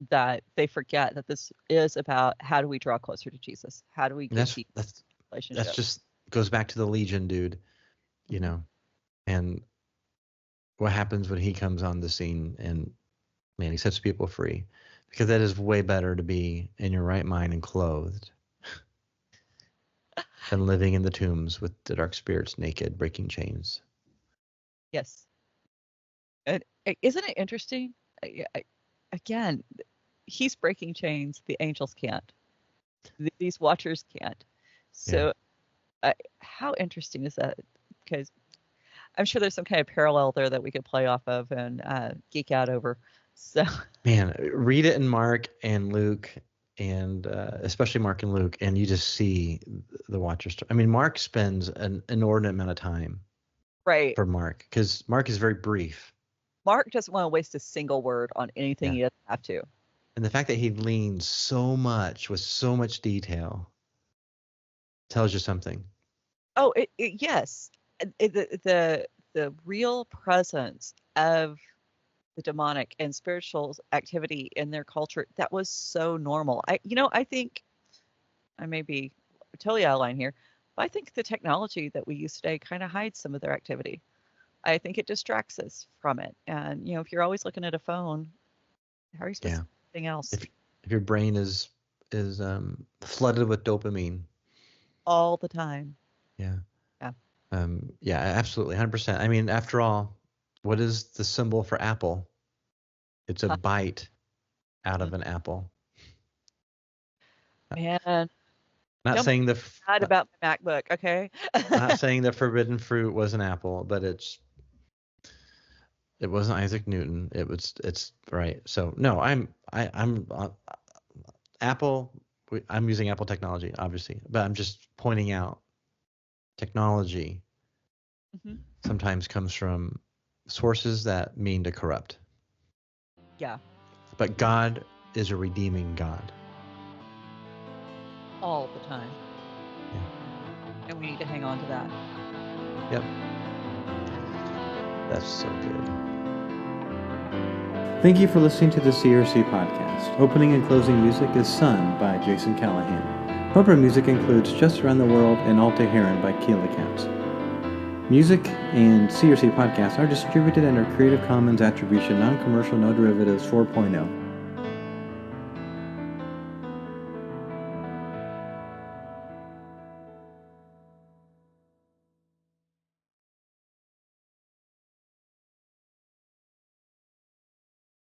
[SPEAKER 3] that they forget that this is about how do we draw closer to Jesus? How do we get that's relationship?
[SPEAKER 2] That's just goes back to the Legion, dude. You know, and what happens when he comes on the scene, and man, he sets people free. Because that is way better to be in your right mind and clothed than living in the tombs with the dark spirits naked, breaking chains.
[SPEAKER 3] Yes. And isn't it interesting? Again, he's breaking chains. The angels can't. These watchers can't. So how interesting is that? Because I'm sure there's some kind of parallel there that we could play off of and geek out over. So
[SPEAKER 2] man, read it in Mark and Luke, and especially Mark and Luke, and you just see the watchers. I mean, Mark spends an inordinate amount of time for Mark, because Mark is very brief.
[SPEAKER 3] Mark doesn't want to waste a single word on anything he doesn't have to.
[SPEAKER 2] And the fact that he leans so much with so much detail tells you something.
[SPEAKER 3] Oh, yes. The real presence of the demonic and spiritual activity in their culture, that was so normal. I think I may be totally out of line here, but I think the technology that we use today kind of hides some of their activity. I think it distracts us from it. And, if you're always looking at a phone, how are you supposed to do anything else?
[SPEAKER 2] If your brain is flooded with dopamine.
[SPEAKER 3] All the time.
[SPEAKER 2] Yeah. Yeah, absolutely. 100%. I mean, after all, what is the symbol for Apple? It's a bite out of an apple.
[SPEAKER 3] Man.
[SPEAKER 2] Not saying
[SPEAKER 3] not about my MacBook, okay?
[SPEAKER 2] Not saying the forbidden fruit was an apple, but it wasn't Isaac Newton. It's right. So no, I'm Apple. I'm using Apple technology, obviously, but I'm just pointing out technology sometimes comes from sources that mean to corrupt.
[SPEAKER 3] Yeah.
[SPEAKER 2] But God is a redeeming God.
[SPEAKER 3] All the time.
[SPEAKER 2] Yeah.
[SPEAKER 3] And we need to hang on to that.
[SPEAKER 2] Yep. That's so good.
[SPEAKER 4] Thank you for listening to the Seers podcast. Opening and closing music is Sun by Jason Callahan. Bumper music includes Just Around the World and Alta Heron by Keel Accounts. Music and Seers podcast are distributed under Creative Commons Attribution Non-Commercial No Derivatives 4.0.